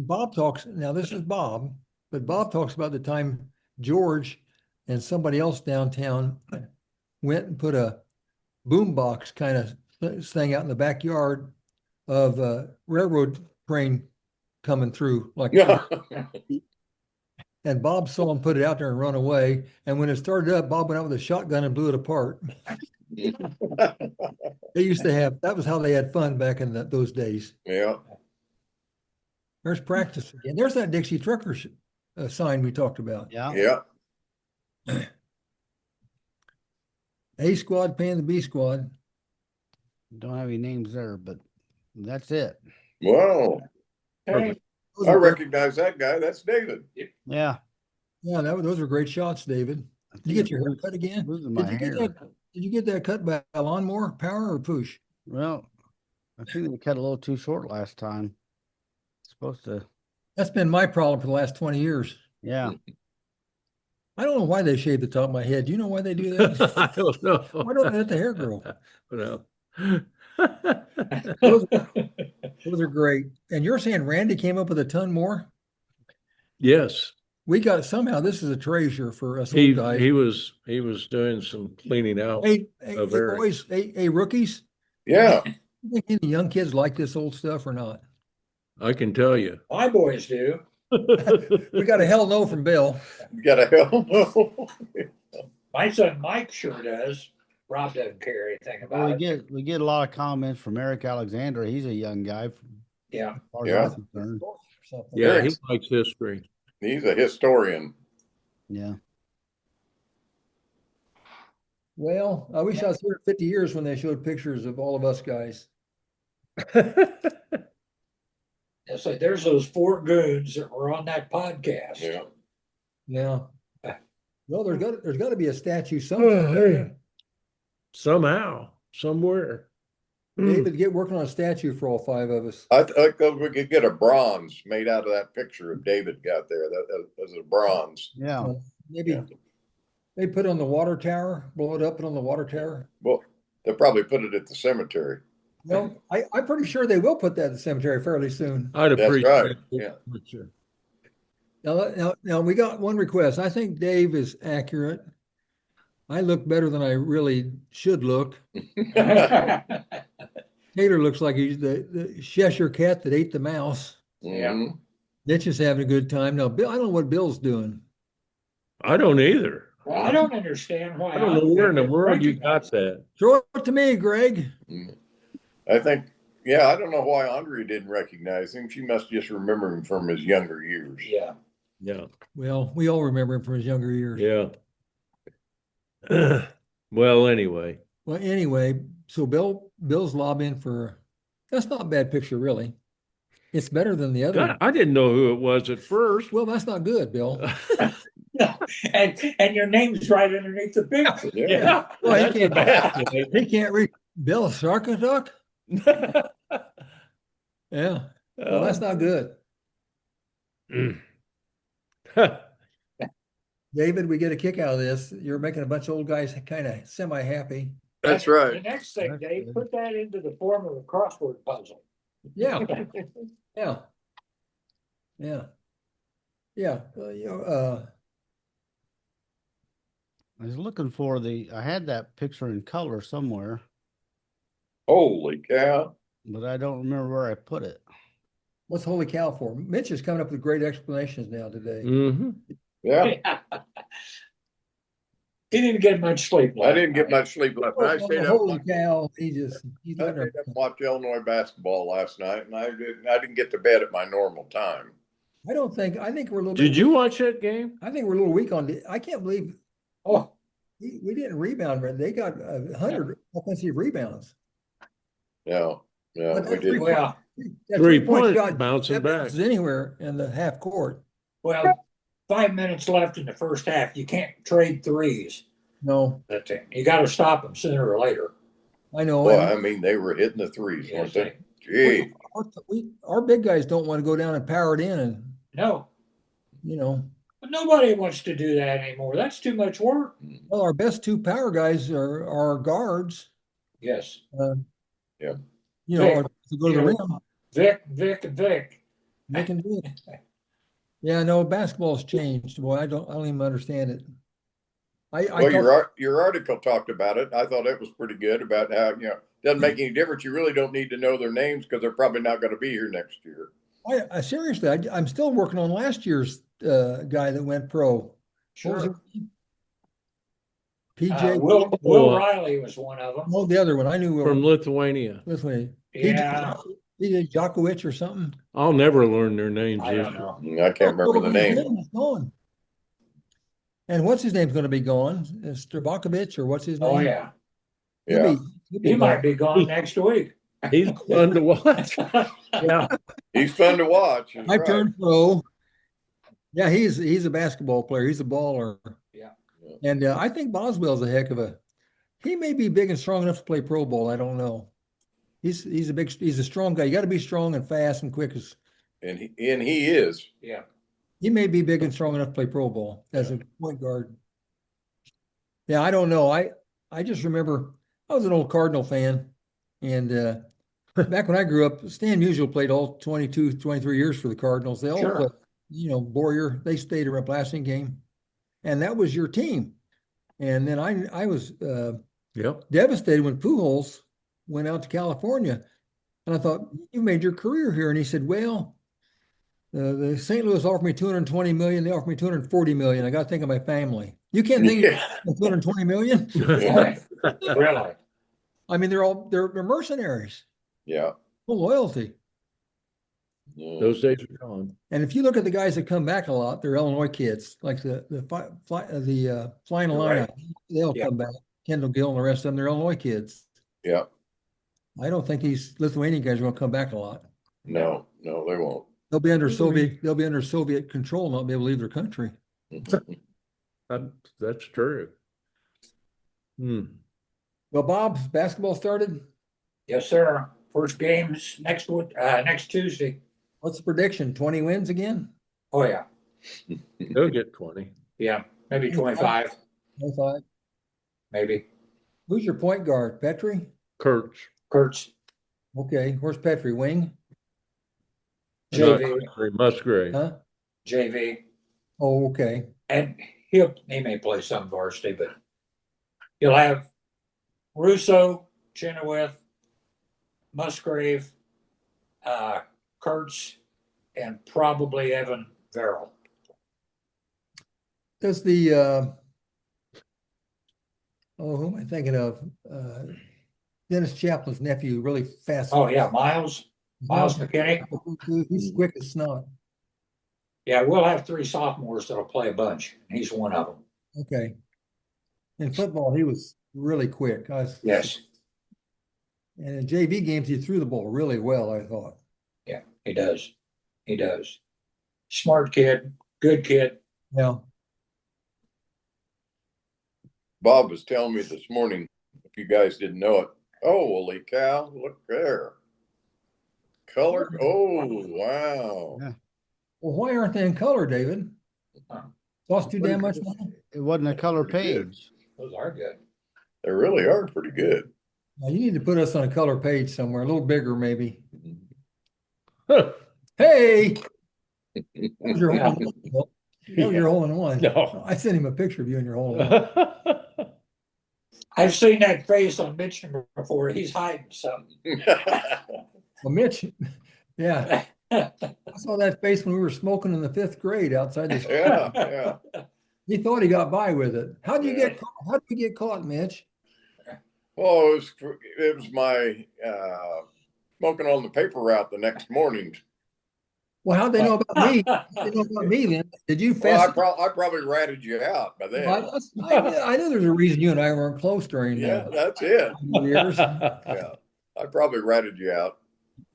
Speaker 3: Bob talks, now this is Bob, but Bob talks about the time George and somebody else downtown went and put a boombox kind of thing out in the backyard of a railroad train coming through like and Bob saw him put it out there and run away. And when it started up, Bob went out with a shotgun and blew it apart. They used to have, that was how they had fun back in those days.
Speaker 2: Yeah.
Speaker 3: There's practice again. There's that Dixie Trucker sign we talked about.
Speaker 1: Yeah.
Speaker 2: Yeah.
Speaker 3: A squad paying the B squad.
Speaker 1: Don't have any names there, but that's it.
Speaker 2: Wow.
Speaker 4: Hey,
Speaker 2: I recognize that guy. That's David.
Speaker 1: Yeah.
Speaker 3: Yeah, those were great shots, David. Did you get your hair cut again?
Speaker 1: Losing my hair.
Speaker 3: Did you get that cut by a lawnmower, power or push?
Speaker 1: Well, I think they cut a little too short last time. Supposed to.
Speaker 3: That's been my problem for the last 20 years.
Speaker 1: Yeah.
Speaker 3: I don't know why they shave the top of my head. Do you know why they do that?
Speaker 5: I don't know.
Speaker 3: Why don't they let the hair grow?
Speaker 5: No.
Speaker 3: Those are great. And you're saying Randy came up with a ton more?
Speaker 5: Yes,
Speaker 3: We got somehow this is a treasure for us
Speaker 5: he
Speaker 3: old guys.
Speaker 5: he was doing some cleaning out.
Speaker 3: Hey,
Speaker 5: of Eric.
Speaker 3: boys, hey, rookies.
Speaker 2: Yeah.
Speaker 3: You think any young kids like this old stuff or not?
Speaker 5: I can tell you.
Speaker 4: My boys do.
Speaker 3: We got a hell no from Bill.
Speaker 2: You got a hell no.
Speaker 4: My son Mike sure does. Rob doesn't care anything
Speaker 1: Well,
Speaker 4: about it.
Speaker 1: we get a lot of comments from Eric Alexander. He's a young guy.
Speaker 4: Yeah.
Speaker 1: As far as
Speaker 2: Yeah.
Speaker 1: I'm concerned.
Speaker 5: Yeah, he
Speaker 2: Eric's-
Speaker 5: likes history.
Speaker 2: He's a historian.
Speaker 1: Yeah.
Speaker 3: Well, I wish I was here in 50 years when they showed pictures of all of us guys.
Speaker 4: It's like there's those 4 goons that were on that podcast.
Speaker 2: Yeah.
Speaker 3: Yeah. Well, there's got to be a statue
Speaker 5: Oh,
Speaker 3: somewhere.
Speaker 5: hey. Somehow, somewhere.
Speaker 3: David, get working on a statue for all 5 of us.
Speaker 2: I think we could get a bronze made out of that picture of David got there. That was a bronze.
Speaker 1: Yeah.
Speaker 3: Maybe
Speaker 2: Yeah.
Speaker 3: they put it on the water tower, blow it up and on the water tower.
Speaker 2: Well, they'll probably put it at the cemetery.
Speaker 3: No, I'm pretty sure they will put that in the cemetery fairly soon.
Speaker 5: I'd
Speaker 2: That's
Speaker 5: appreciate
Speaker 2: right,
Speaker 5: it.
Speaker 2: yeah.
Speaker 5: Sure.
Speaker 3: Now we got one request. I think Dave is accurate. I look better than I really should look. Taylor looks like he's the Cheshire cat that ate the mouse.
Speaker 4: Yeah.
Speaker 2: Mhm.
Speaker 3: Mitch is having a good time. Now, Bill, I don't know what Bill's doing.
Speaker 5: I don't either.
Speaker 4: Well, I don't understand why.
Speaker 5: I don't know where in the world you got that.
Speaker 3: Throw it to me, Greg.
Speaker 2: I think, yeah, I don't know why Andrea didn't recognize him. She must just remember him from his younger years.
Speaker 4: Yeah.
Speaker 5: Yeah.
Speaker 3: Well, we all remember him from his younger years.
Speaker 5: Yeah. Well, anyway.
Speaker 3: Well, anyway, so Bill's lobbying for. That's not a bad picture, really. It's better than the other.
Speaker 5: God, I didn't know who it was at first.
Speaker 3: Well, that's not good, Bill.
Speaker 4: And your name's right underneath the picture.
Speaker 2: Yeah.
Speaker 3: Well, he
Speaker 5: That's
Speaker 3: can't-
Speaker 5: bad.
Speaker 3: He can't read Bill Sarkaduck. Yeah. Well, that's not good. David, we get a kick out of this. You're making a bunch of old guys kind of semi-happy.
Speaker 2: That's
Speaker 4: The
Speaker 2: right.
Speaker 4: next thing,
Speaker 1: That's
Speaker 4: Dave,
Speaker 1: good.
Speaker 4: put that into the form of a crossword puzzle.
Speaker 3: Yeah, yeah, yeah, yeah.
Speaker 1: I was looking for I had that picture in color somewhere,
Speaker 2: Holy cow.
Speaker 1: but I don't remember where I put it.
Speaker 3: What's holy cow for? Mitch is coming up with great explanations now today.
Speaker 5: Hmm.
Speaker 2: Yeah.
Speaker 4: He didn't get much sleep.
Speaker 2: I didn't get much sleep last night. I stayed up.
Speaker 3: Holy cow! He's
Speaker 2: I
Speaker 3: not
Speaker 2: stayed up and watched Illinois basketball last night, and I didn't get to bed at my normal time.
Speaker 3: I think we're a little.
Speaker 5: Did
Speaker 3: bit,
Speaker 5: you watch that game?
Speaker 3: I think we're a little weak on. I can't believe
Speaker 4: Oh,
Speaker 3: we didn't rebound. But they got 100 offensive rebounds.
Speaker 2: No, no,
Speaker 3: But
Speaker 2: we
Speaker 3: that's
Speaker 2: didn't.
Speaker 4: well,
Speaker 3: That
Speaker 5: 3-point
Speaker 3: shot
Speaker 5: bouncing
Speaker 3: that
Speaker 5: back.
Speaker 3: bounces anywhere in the half court.
Speaker 4: well, 5 minutes left in the first half. You can't trade threes.
Speaker 3: No,
Speaker 4: That thing. You got to stop them sooner or later.
Speaker 3: I know.
Speaker 2: Boy,
Speaker 3: and
Speaker 2: I mean, they were hitting the threes,
Speaker 4: Yes,
Speaker 2: weren't they? Gee.
Speaker 3: our big guys don't want to go down and power it in, and
Speaker 4: No, but nobody wants to do that anymore. That's too much work.
Speaker 3: well, our best 2 power guys are our guards.
Speaker 4: Yes.
Speaker 2: Yeah.
Speaker 3: Or to go to the
Speaker 4: Yeah.
Speaker 3: rim.
Speaker 4: Vic, and Vic.
Speaker 3: They can do it. Yeah, no, basketball's changed. Boy, I don't even understand it. I
Speaker 2: Well,
Speaker 3: thought,
Speaker 2: your article talked about it. I thought it was pretty good about how, doesn't make any difference. You really don't need to know their names because they're probably not going to be here next year.
Speaker 3: I seriously, I'm still working on last year's guy that went pro. What was
Speaker 4: Sure.
Speaker 3: his name? PJ.
Speaker 4: Will Riley was one of them.
Speaker 3: No, the other one. I knew
Speaker 5: From Lithuania.
Speaker 3: this one.
Speaker 4: Yeah.
Speaker 3: PJ Djokovic or something.
Speaker 5: I'll never learn their names.
Speaker 4: I don't know.
Speaker 2: I can't remember the name.
Speaker 3: He's gone. And what's his name's going to be gone? Stravakovic or what's his name?
Speaker 4: Oh, yeah.
Speaker 2: Yeah.
Speaker 3: He'll be
Speaker 4: He might
Speaker 3: gone.
Speaker 4: be gone next week.
Speaker 5: He's fun to watch. Yeah.
Speaker 2: He's fun to watch. He's
Speaker 3: I
Speaker 2: right.
Speaker 3: turned pro. Yeah, he's a basketball player. He's a baller.
Speaker 4: Yeah.
Speaker 3: And I think Boswell's a heck of a. He may be big and strong enough to play pro ball. I don't know. He's a strong guy. You got to be strong and fast and quick as.
Speaker 2: And he is.
Speaker 4: Yeah.
Speaker 3: He may be big and strong enough to play pro ball as a point guard. Yeah, I don't know. I just remember I was an old Cardinal fan, and back when I grew up, Stan Musial played all 22, 23 years for the Cardinals. They all
Speaker 4: Sure.
Speaker 3: played, Boyer, they stayed around Blasting game, and that was your team. And then I was
Speaker 5: Yep.
Speaker 3: devastated when Pujols went out to California. And I thought, you made your career here. And he said, well, the St. Louis offered me 220 million. They offered me 240 million. I got to think of my family. You can't think
Speaker 2: Yeah.
Speaker 3: of 220 million.
Speaker 4: Really?
Speaker 3: I mean, they're mercenaries.
Speaker 2: Yeah.
Speaker 3: No loyalty.
Speaker 5: Those days are gone.
Speaker 3: And if you look at the guys that come back a lot, they're Illinois kids, like the Flying Illini.
Speaker 4: Right.
Speaker 3: They'll
Speaker 4: Yeah.
Speaker 3: come back. Kendall Gill and the rest of them, they're Illinois kids.
Speaker 2: Yeah.
Speaker 3: I don't think these Lithuanian guys are going to come back a lot.
Speaker 2: No, they won't.
Speaker 3: They'll be under Soviet control and not be able to leave their country.
Speaker 5: That's true.
Speaker 3: Well, Bob, basketball started.
Speaker 4: Yes, sir. First game's next Tuesday.
Speaker 3: What's the prediction? 20 wins again?
Speaker 4: Oh, yeah.
Speaker 5: They'll get 20.
Speaker 4: Yeah, maybe 25,
Speaker 3: 25.
Speaker 4: maybe.
Speaker 3: Who's your point guard? Petrie?
Speaker 4: Kurtz,
Speaker 3: Okay. Where's Petrie? Wing?
Speaker 4: JV,
Speaker 5: Musgrave.
Speaker 3: Huh?
Speaker 4: JV.
Speaker 3: Oh, okay.
Speaker 4: And he may play some varsity, but he'll have Russo, Chenoweth, Musgrave, Kurtz, and probably Evan Verrill.
Speaker 3: Does the who am I thinking of? Dennis Chaplin's nephew, really fast.
Speaker 4: Oh, yeah, Miles McKinney.
Speaker 3: He's quick as snot.
Speaker 4: Yeah, we'll have 3 sophomores that'll play a bunch. He's one of them.
Speaker 3: Okay. In football, he was really quick.
Speaker 4: Yes.
Speaker 3: And in JV games, he threw the ball really well, I thought.
Speaker 4: Yeah, he does. He does. Smart kid, good kid.
Speaker 3: Yeah.
Speaker 2: Bob was telling me this morning, if you guys didn't know it, holy cow, look there. Colored. Oh, wow.
Speaker 1: Yeah.
Speaker 3: Well, why aren't they in color, David? Cost too damn much money.
Speaker 1: It wasn't a color
Speaker 2: Pretty good.
Speaker 1: page.
Speaker 4: Those are good.
Speaker 2: They really are pretty good.
Speaker 3: Now, you need to put us on a color page somewhere, a little bigger, maybe.
Speaker 5: Huh.
Speaker 3: Hey, that was your
Speaker 4: Yeah.
Speaker 3: hole in one. That was your hole in one.
Speaker 5: No.
Speaker 3: I sent him a picture of you in your hole in one.
Speaker 4: I've seen that face on Michener before. He's hiding something.
Speaker 3: Well, Mitch, yeah, I saw that face when we were smoking in the 5th grade outside the school.
Speaker 2: Yeah.
Speaker 3: He thought he got by with it. How did you
Speaker 2: Yeah.
Speaker 3: get caught? How did you get caught, Mitch?
Speaker 2: Well, it was my smoking on the paper route the next morning.
Speaker 3: Well, how'd they know about me? How'd they know about me then? Did you
Speaker 2: Well,
Speaker 3: fess?
Speaker 2: I probably ratted you out by then.
Speaker 3: I knew there's a reason you and I weren't close during
Speaker 2: Yeah, that's it.
Speaker 3: years.
Speaker 2: Yeah, I probably ratted you out.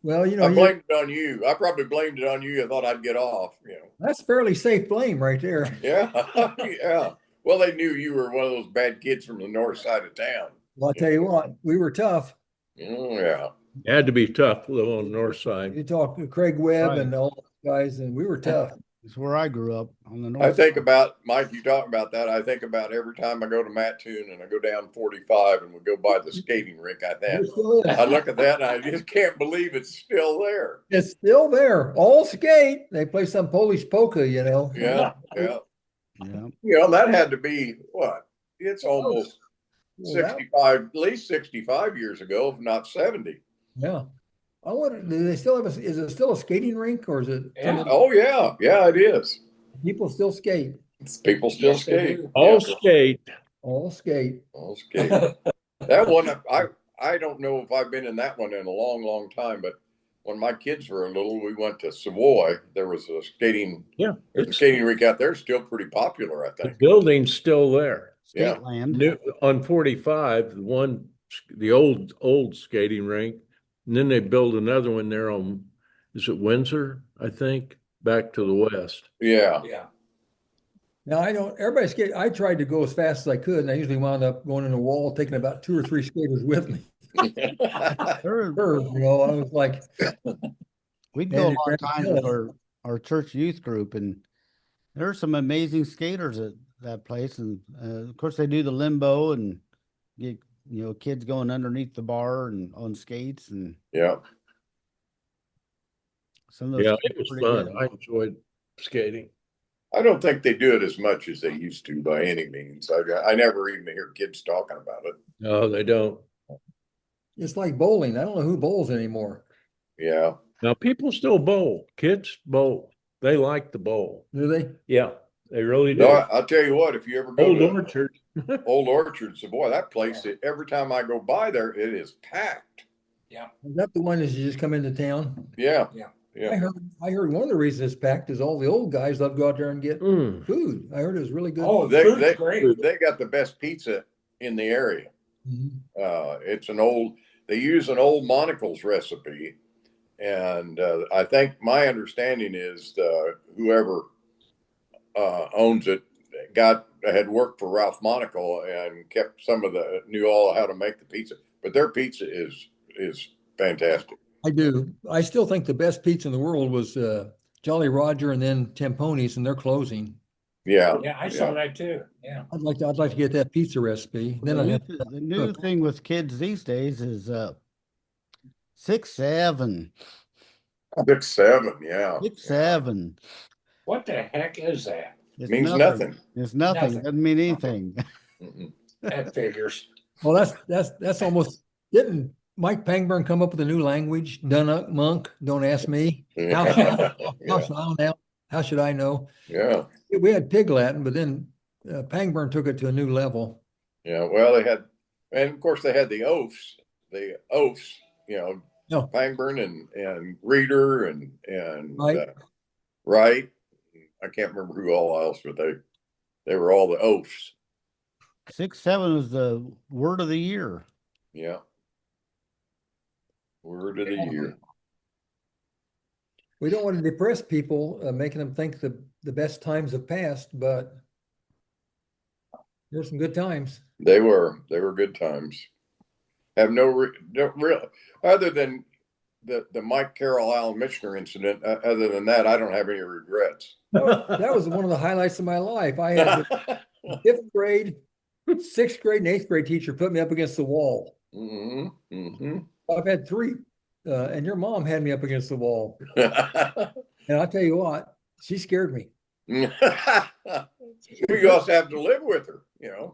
Speaker 3: Well, you know,
Speaker 2: I blamed it on you. I probably blamed it on you. I thought I'd get off.
Speaker 3: that's fairly safe blame right there.
Speaker 2: Yeah, yeah. Well, they knew you were one of those bad kids from the north side of town.
Speaker 3: Well, I'll tell you what, we were tough.
Speaker 2: Yeah.
Speaker 5: Had to be tough, live on the north side.
Speaker 3: You talk to Craig Webb
Speaker 1: Right.
Speaker 3: and all those guys, and we were tough.
Speaker 1: It's where I grew up on the north.
Speaker 2: I think about, Mike, you talk about that. I think about every time I go to Mattoon and I go down 45 and we go by the skating rink.
Speaker 3: It still is.
Speaker 2: I look at that and I just can't believe it's still there.
Speaker 3: It's still there. All skate. They play some Polish polka, you know.
Speaker 2: Yeah, yeah.
Speaker 1: Yeah.
Speaker 2: That had to be what? It's almost
Speaker 3: Well, that-
Speaker 2: 65, at least 65 years ago, if not 70.
Speaker 3: Yeah. I wonder, do they still have is it still a skating rink or is it
Speaker 4: Yeah.
Speaker 2: Oh, yeah. Yeah, it is.
Speaker 3: people still skate?
Speaker 2: People still
Speaker 4: Yes, they
Speaker 2: skate.
Speaker 4: do.
Speaker 5: All
Speaker 2: Yeah,
Speaker 5: skate.
Speaker 3: All skate.
Speaker 2: all skate. That one, I don't know if I've been in that one in a long, long time, but when my kids were little, we went to Savoy. There was a skating,
Speaker 5: Yeah.
Speaker 2: there's a skating rink out there, still pretty popular, I
Speaker 5: The
Speaker 2: think.
Speaker 5: building's still there.
Speaker 1: State
Speaker 2: Yeah.
Speaker 1: land.
Speaker 5: On 45, the old skating rink, and then they built another one there on, is it Windsor, I think, back to the west.
Speaker 2: Yeah.
Speaker 4: Yeah.
Speaker 3: Now everybody skate. I tried to go as fast as I could, and I usually wound up going in a wall, taking about 2 or 3 skaters with me.
Speaker 1: There-
Speaker 3: You know, I was like,
Speaker 1: We'd go a
Speaker 3: And
Speaker 1: lot of
Speaker 3: it-
Speaker 1: times with our church youth group, and there are some amazing skaters at that place. And of course, they do the limbo and get kids going underneath the bar and on skates, and
Speaker 2: Yeah.
Speaker 1: some of those.
Speaker 5: Yeah,
Speaker 1: kids
Speaker 5: it
Speaker 1: are
Speaker 5: was
Speaker 1: pretty
Speaker 5: fun.
Speaker 1: good.
Speaker 5: I enjoyed skating.
Speaker 2: I don't think they do it as much as they used to by any means. I never even hear kids talking about it.
Speaker 5: No, they don't.
Speaker 3: it's like bowling. I don't know who bowls anymore.
Speaker 2: Yeah.
Speaker 5: Now people still bowl. Kids bowl. They like the bowl.
Speaker 3: Do they?
Speaker 5: Yeah, they really do.
Speaker 2: No, I'll tell you what, if you ever go
Speaker 5: Old
Speaker 2: to
Speaker 5: Orchard.
Speaker 2: Old Orchards, boy, that place, every time I go by there, it is packed.
Speaker 3: Is that the one as you just come into town?
Speaker 2: Yeah.
Speaker 4: Yeah.
Speaker 2: Yeah.
Speaker 3: I heard one of the reasons it's packed is all the old guys love to go out there and get
Speaker 5: Mm.
Speaker 3: food. I heard it was really good.
Speaker 4: Oh,
Speaker 2: They,
Speaker 4: food's
Speaker 2: they,
Speaker 4: great.
Speaker 2: they got the best pizza in the area.
Speaker 3: Mhm.
Speaker 2: They use an old Monocle's recipe. And I think my understanding is whoever owns it had worked for Ralph Monaco and knew all how to make the pizza. But their pizza is fantastic.
Speaker 3: I do. I still think the best pizza in the world was Jolly Roger and then Temponi's, and they're closing.
Speaker 2: Yeah.
Speaker 4: Yeah, I saw that too. Yeah.
Speaker 3: I'd like to get that pizza recipe. Then
Speaker 1: The new thing with kids these days is 6-7.
Speaker 2: 6-7, yeah.
Speaker 1: 6-7.
Speaker 4: What the heck is that?
Speaker 1: It
Speaker 2: Means nothing.
Speaker 1: It's nothing.
Speaker 4: Nothing.
Speaker 1: Doesn't mean anything.
Speaker 2: Mm-mm.
Speaker 4: That figures.
Speaker 3: well, that's almost didn't Mike Pangburn come up with a new language? Dunuk monk. Don't ask me. How should I know? How should I know?
Speaker 2: Yeah.
Speaker 3: We had Pig Latin, but then Pangburn took it to a new level.
Speaker 2: Yeah. Well, and of course they had the oafs,
Speaker 3: No.
Speaker 2: Pangburn and Reeder and
Speaker 3: Right.
Speaker 2: Wright. I can't remember who all else, but they were all the oafs.
Speaker 1: 6-7 was the word of the year.
Speaker 2: Yeah. Word of the year.
Speaker 3: We don't want to depress people, making them think the best times have passed, but there's some good times.
Speaker 2: They were good times. Have no real other than the Mike Carroll Alan Michener incident. Other than that, I don't have any regrets.
Speaker 3: That was one of the highlights of my life. I had the 5th grade, 6th grade, and 8th grade teacher put me up against the wall.
Speaker 2: Mm-hmm. Mm-hmm.
Speaker 3: I've had 3, and your mom had me up against the wall. And I'll tell you what, she scared me.
Speaker 2: You also have to live with her,
Speaker 1: Yeah.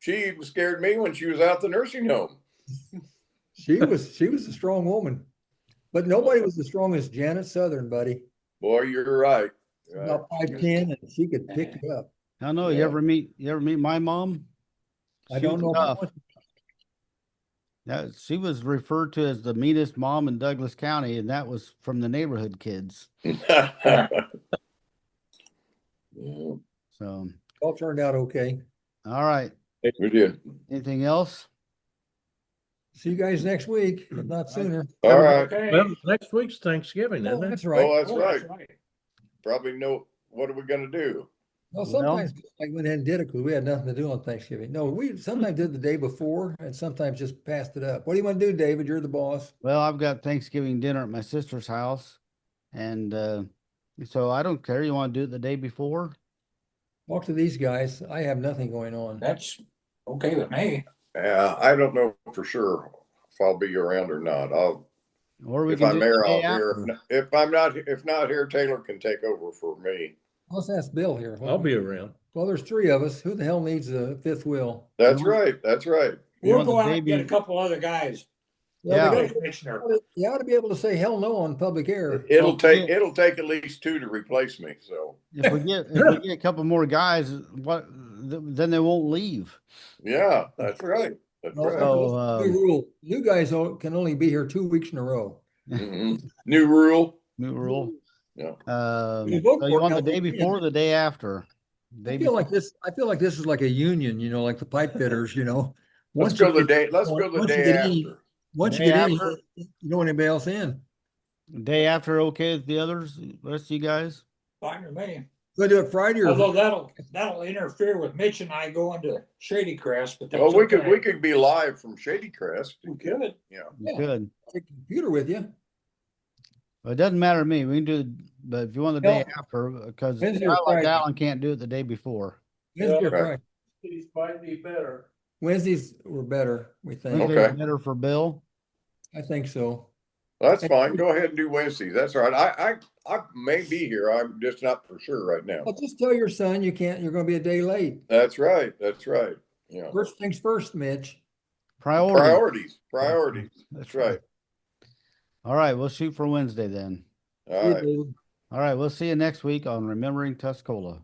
Speaker 2: She even scared me when she was out the nursing home.
Speaker 3: She was a strong woman, but nobody was as strong as Janet Southern, buddy.
Speaker 2: Boy, you're right.
Speaker 3: About 5'10", and she could pick you up.
Speaker 1: I don't know.
Speaker 2: Yeah.
Speaker 1: You ever meet my mom?
Speaker 3: I
Speaker 1: She
Speaker 3: don't
Speaker 1: was
Speaker 3: know.
Speaker 1: tough. Yeah, she was referred to as the meanest mom in Douglas County, and that was from the neighborhood kids.
Speaker 2: Yeah.
Speaker 1: So,
Speaker 3: All turned out okay.
Speaker 1: all right.
Speaker 2: We did.
Speaker 1: Anything else?
Speaker 3: See you guys next week, if not sooner.
Speaker 2: All right.
Speaker 4: Okay.
Speaker 5: Well, next week's Thanksgiving,
Speaker 3: Oh,
Speaker 5: isn't it?
Speaker 3: that's right.
Speaker 2: Oh, that's
Speaker 4: Oh,
Speaker 2: right.
Speaker 4: that's right.
Speaker 2: Probably know what are we going to do?
Speaker 3: Well, sometimes I went ahead and did it because we had nothing to do on Thanksgiving. No, we sometimes did the day before and sometimes just passed it up. What do you want to do, David? You're the boss.
Speaker 1: Well, I've got Thanksgiving dinner at my sister's house, and so I don't care. You want to do it the day before?
Speaker 3: Talk to these guys. I have nothing going on.
Speaker 4: That's okay with me.
Speaker 2: Yeah, I don't know for sure if I'll be around or not.
Speaker 1: Or we
Speaker 2: If
Speaker 1: can
Speaker 2: I'm
Speaker 1: do it
Speaker 2: there,
Speaker 1: the day
Speaker 2: I'll
Speaker 1: after.
Speaker 2: here. If not here, Taylor can take over for me.
Speaker 3: Let's ask Bill here.
Speaker 5: I'll be around.
Speaker 3: Well, there's 3 of us. Who the hell needs a 5th wheel?
Speaker 2: That's right. That's right.
Speaker 1: You
Speaker 4: We'll
Speaker 1: want the
Speaker 4: go out
Speaker 1: day
Speaker 4: and get a
Speaker 1: be-
Speaker 4: couple other guys.
Speaker 1: Yeah.
Speaker 3: we
Speaker 4: Commissioner.
Speaker 3: You ought to be able to say hell no on public air.
Speaker 2: It'll
Speaker 1: Well,
Speaker 2: take
Speaker 1: yeah.
Speaker 2: at least 2 to replace me. So
Speaker 1: If we get a couple more guys, then they won't leave.
Speaker 2: yeah, that's right. That's
Speaker 3: Well,
Speaker 2: right.
Speaker 1: So,
Speaker 3: New rule. You guys can only be here 2 weeks in a row.
Speaker 2: Mhm. New rule.
Speaker 1: New rule.
Speaker 2: Yeah.
Speaker 3: You vote
Speaker 1: So
Speaker 3: for
Speaker 1: you
Speaker 3: it
Speaker 1: want
Speaker 3: now,
Speaker 1: the day
Speaker 3: don't you?
Speaker 1: before, or the day after?
Speaker 3: I feel like this is like a union, like the pipe fitters,
Speaker 2: Let's go the day after.
Speaker 3: Once you
Speaker 1: Day
Speaker 3: get in,
Speaker 1: after?
Speaker 3: you don't want anybody else in.
Speaker 1: Day after, okay with the others, the rest of you guys?
Speaker 4: Fine with me.
Speaker 3: Go do it Friday or
Speaker 4: Although that'll interfere with Mitch and I going to Shady Crest, but that's
Speaker 2: Well, we
Speaker 4: okay.
Speaker 2: could be live from Shady Crest.
Speaker 4: We could.
Speaker 2: Yeah.
Speaker 3: Yeah.
Speaker 1: Good.
Speaker 3: take the computer with you.
Speaker 1: Well, it doesn't matter to me. We can do it, but if you want the day
Speaker 3: No.
Speaker 1: after, because
Speaker 3: Wednesday
Speaker 1: I
Speaker 3: or
Speaker 1: like
Speaker 3: Friday.
Speaker 1: Alan can't do it the day before.
Speaker 3: Wednesday or
Speaker 2: right.
Speaker 3: Friday.
Speaker 5: These might be better.
Speaker 3: Wednesdays were better, we think.
Speaker 2: Okay.
Speaker 1: Wednesday's better for Bill.
Speaker 3: I think so.
Speaker 2: That's fine. Go ahead and do Wednesdays. That's all right. I may be here. I'm just not for sure right now.
Speaker 3: Well, just tell your son you're going to be a day late.
Speaker 2: That's right. That's right. Yeah.
Speaker 3: First things first, Mitch.
Speaker 1: Priority.
Speaker 2: Priorities. That's right.
Speaker 1: All right, we'll shoot for Wednesday then.
Speaker 2: All
Speaker 3: See you,
Speaker 2: right.
Speaker 3: David.
Speaker 1: All right, we'll see you next week on Remembering Tuscola.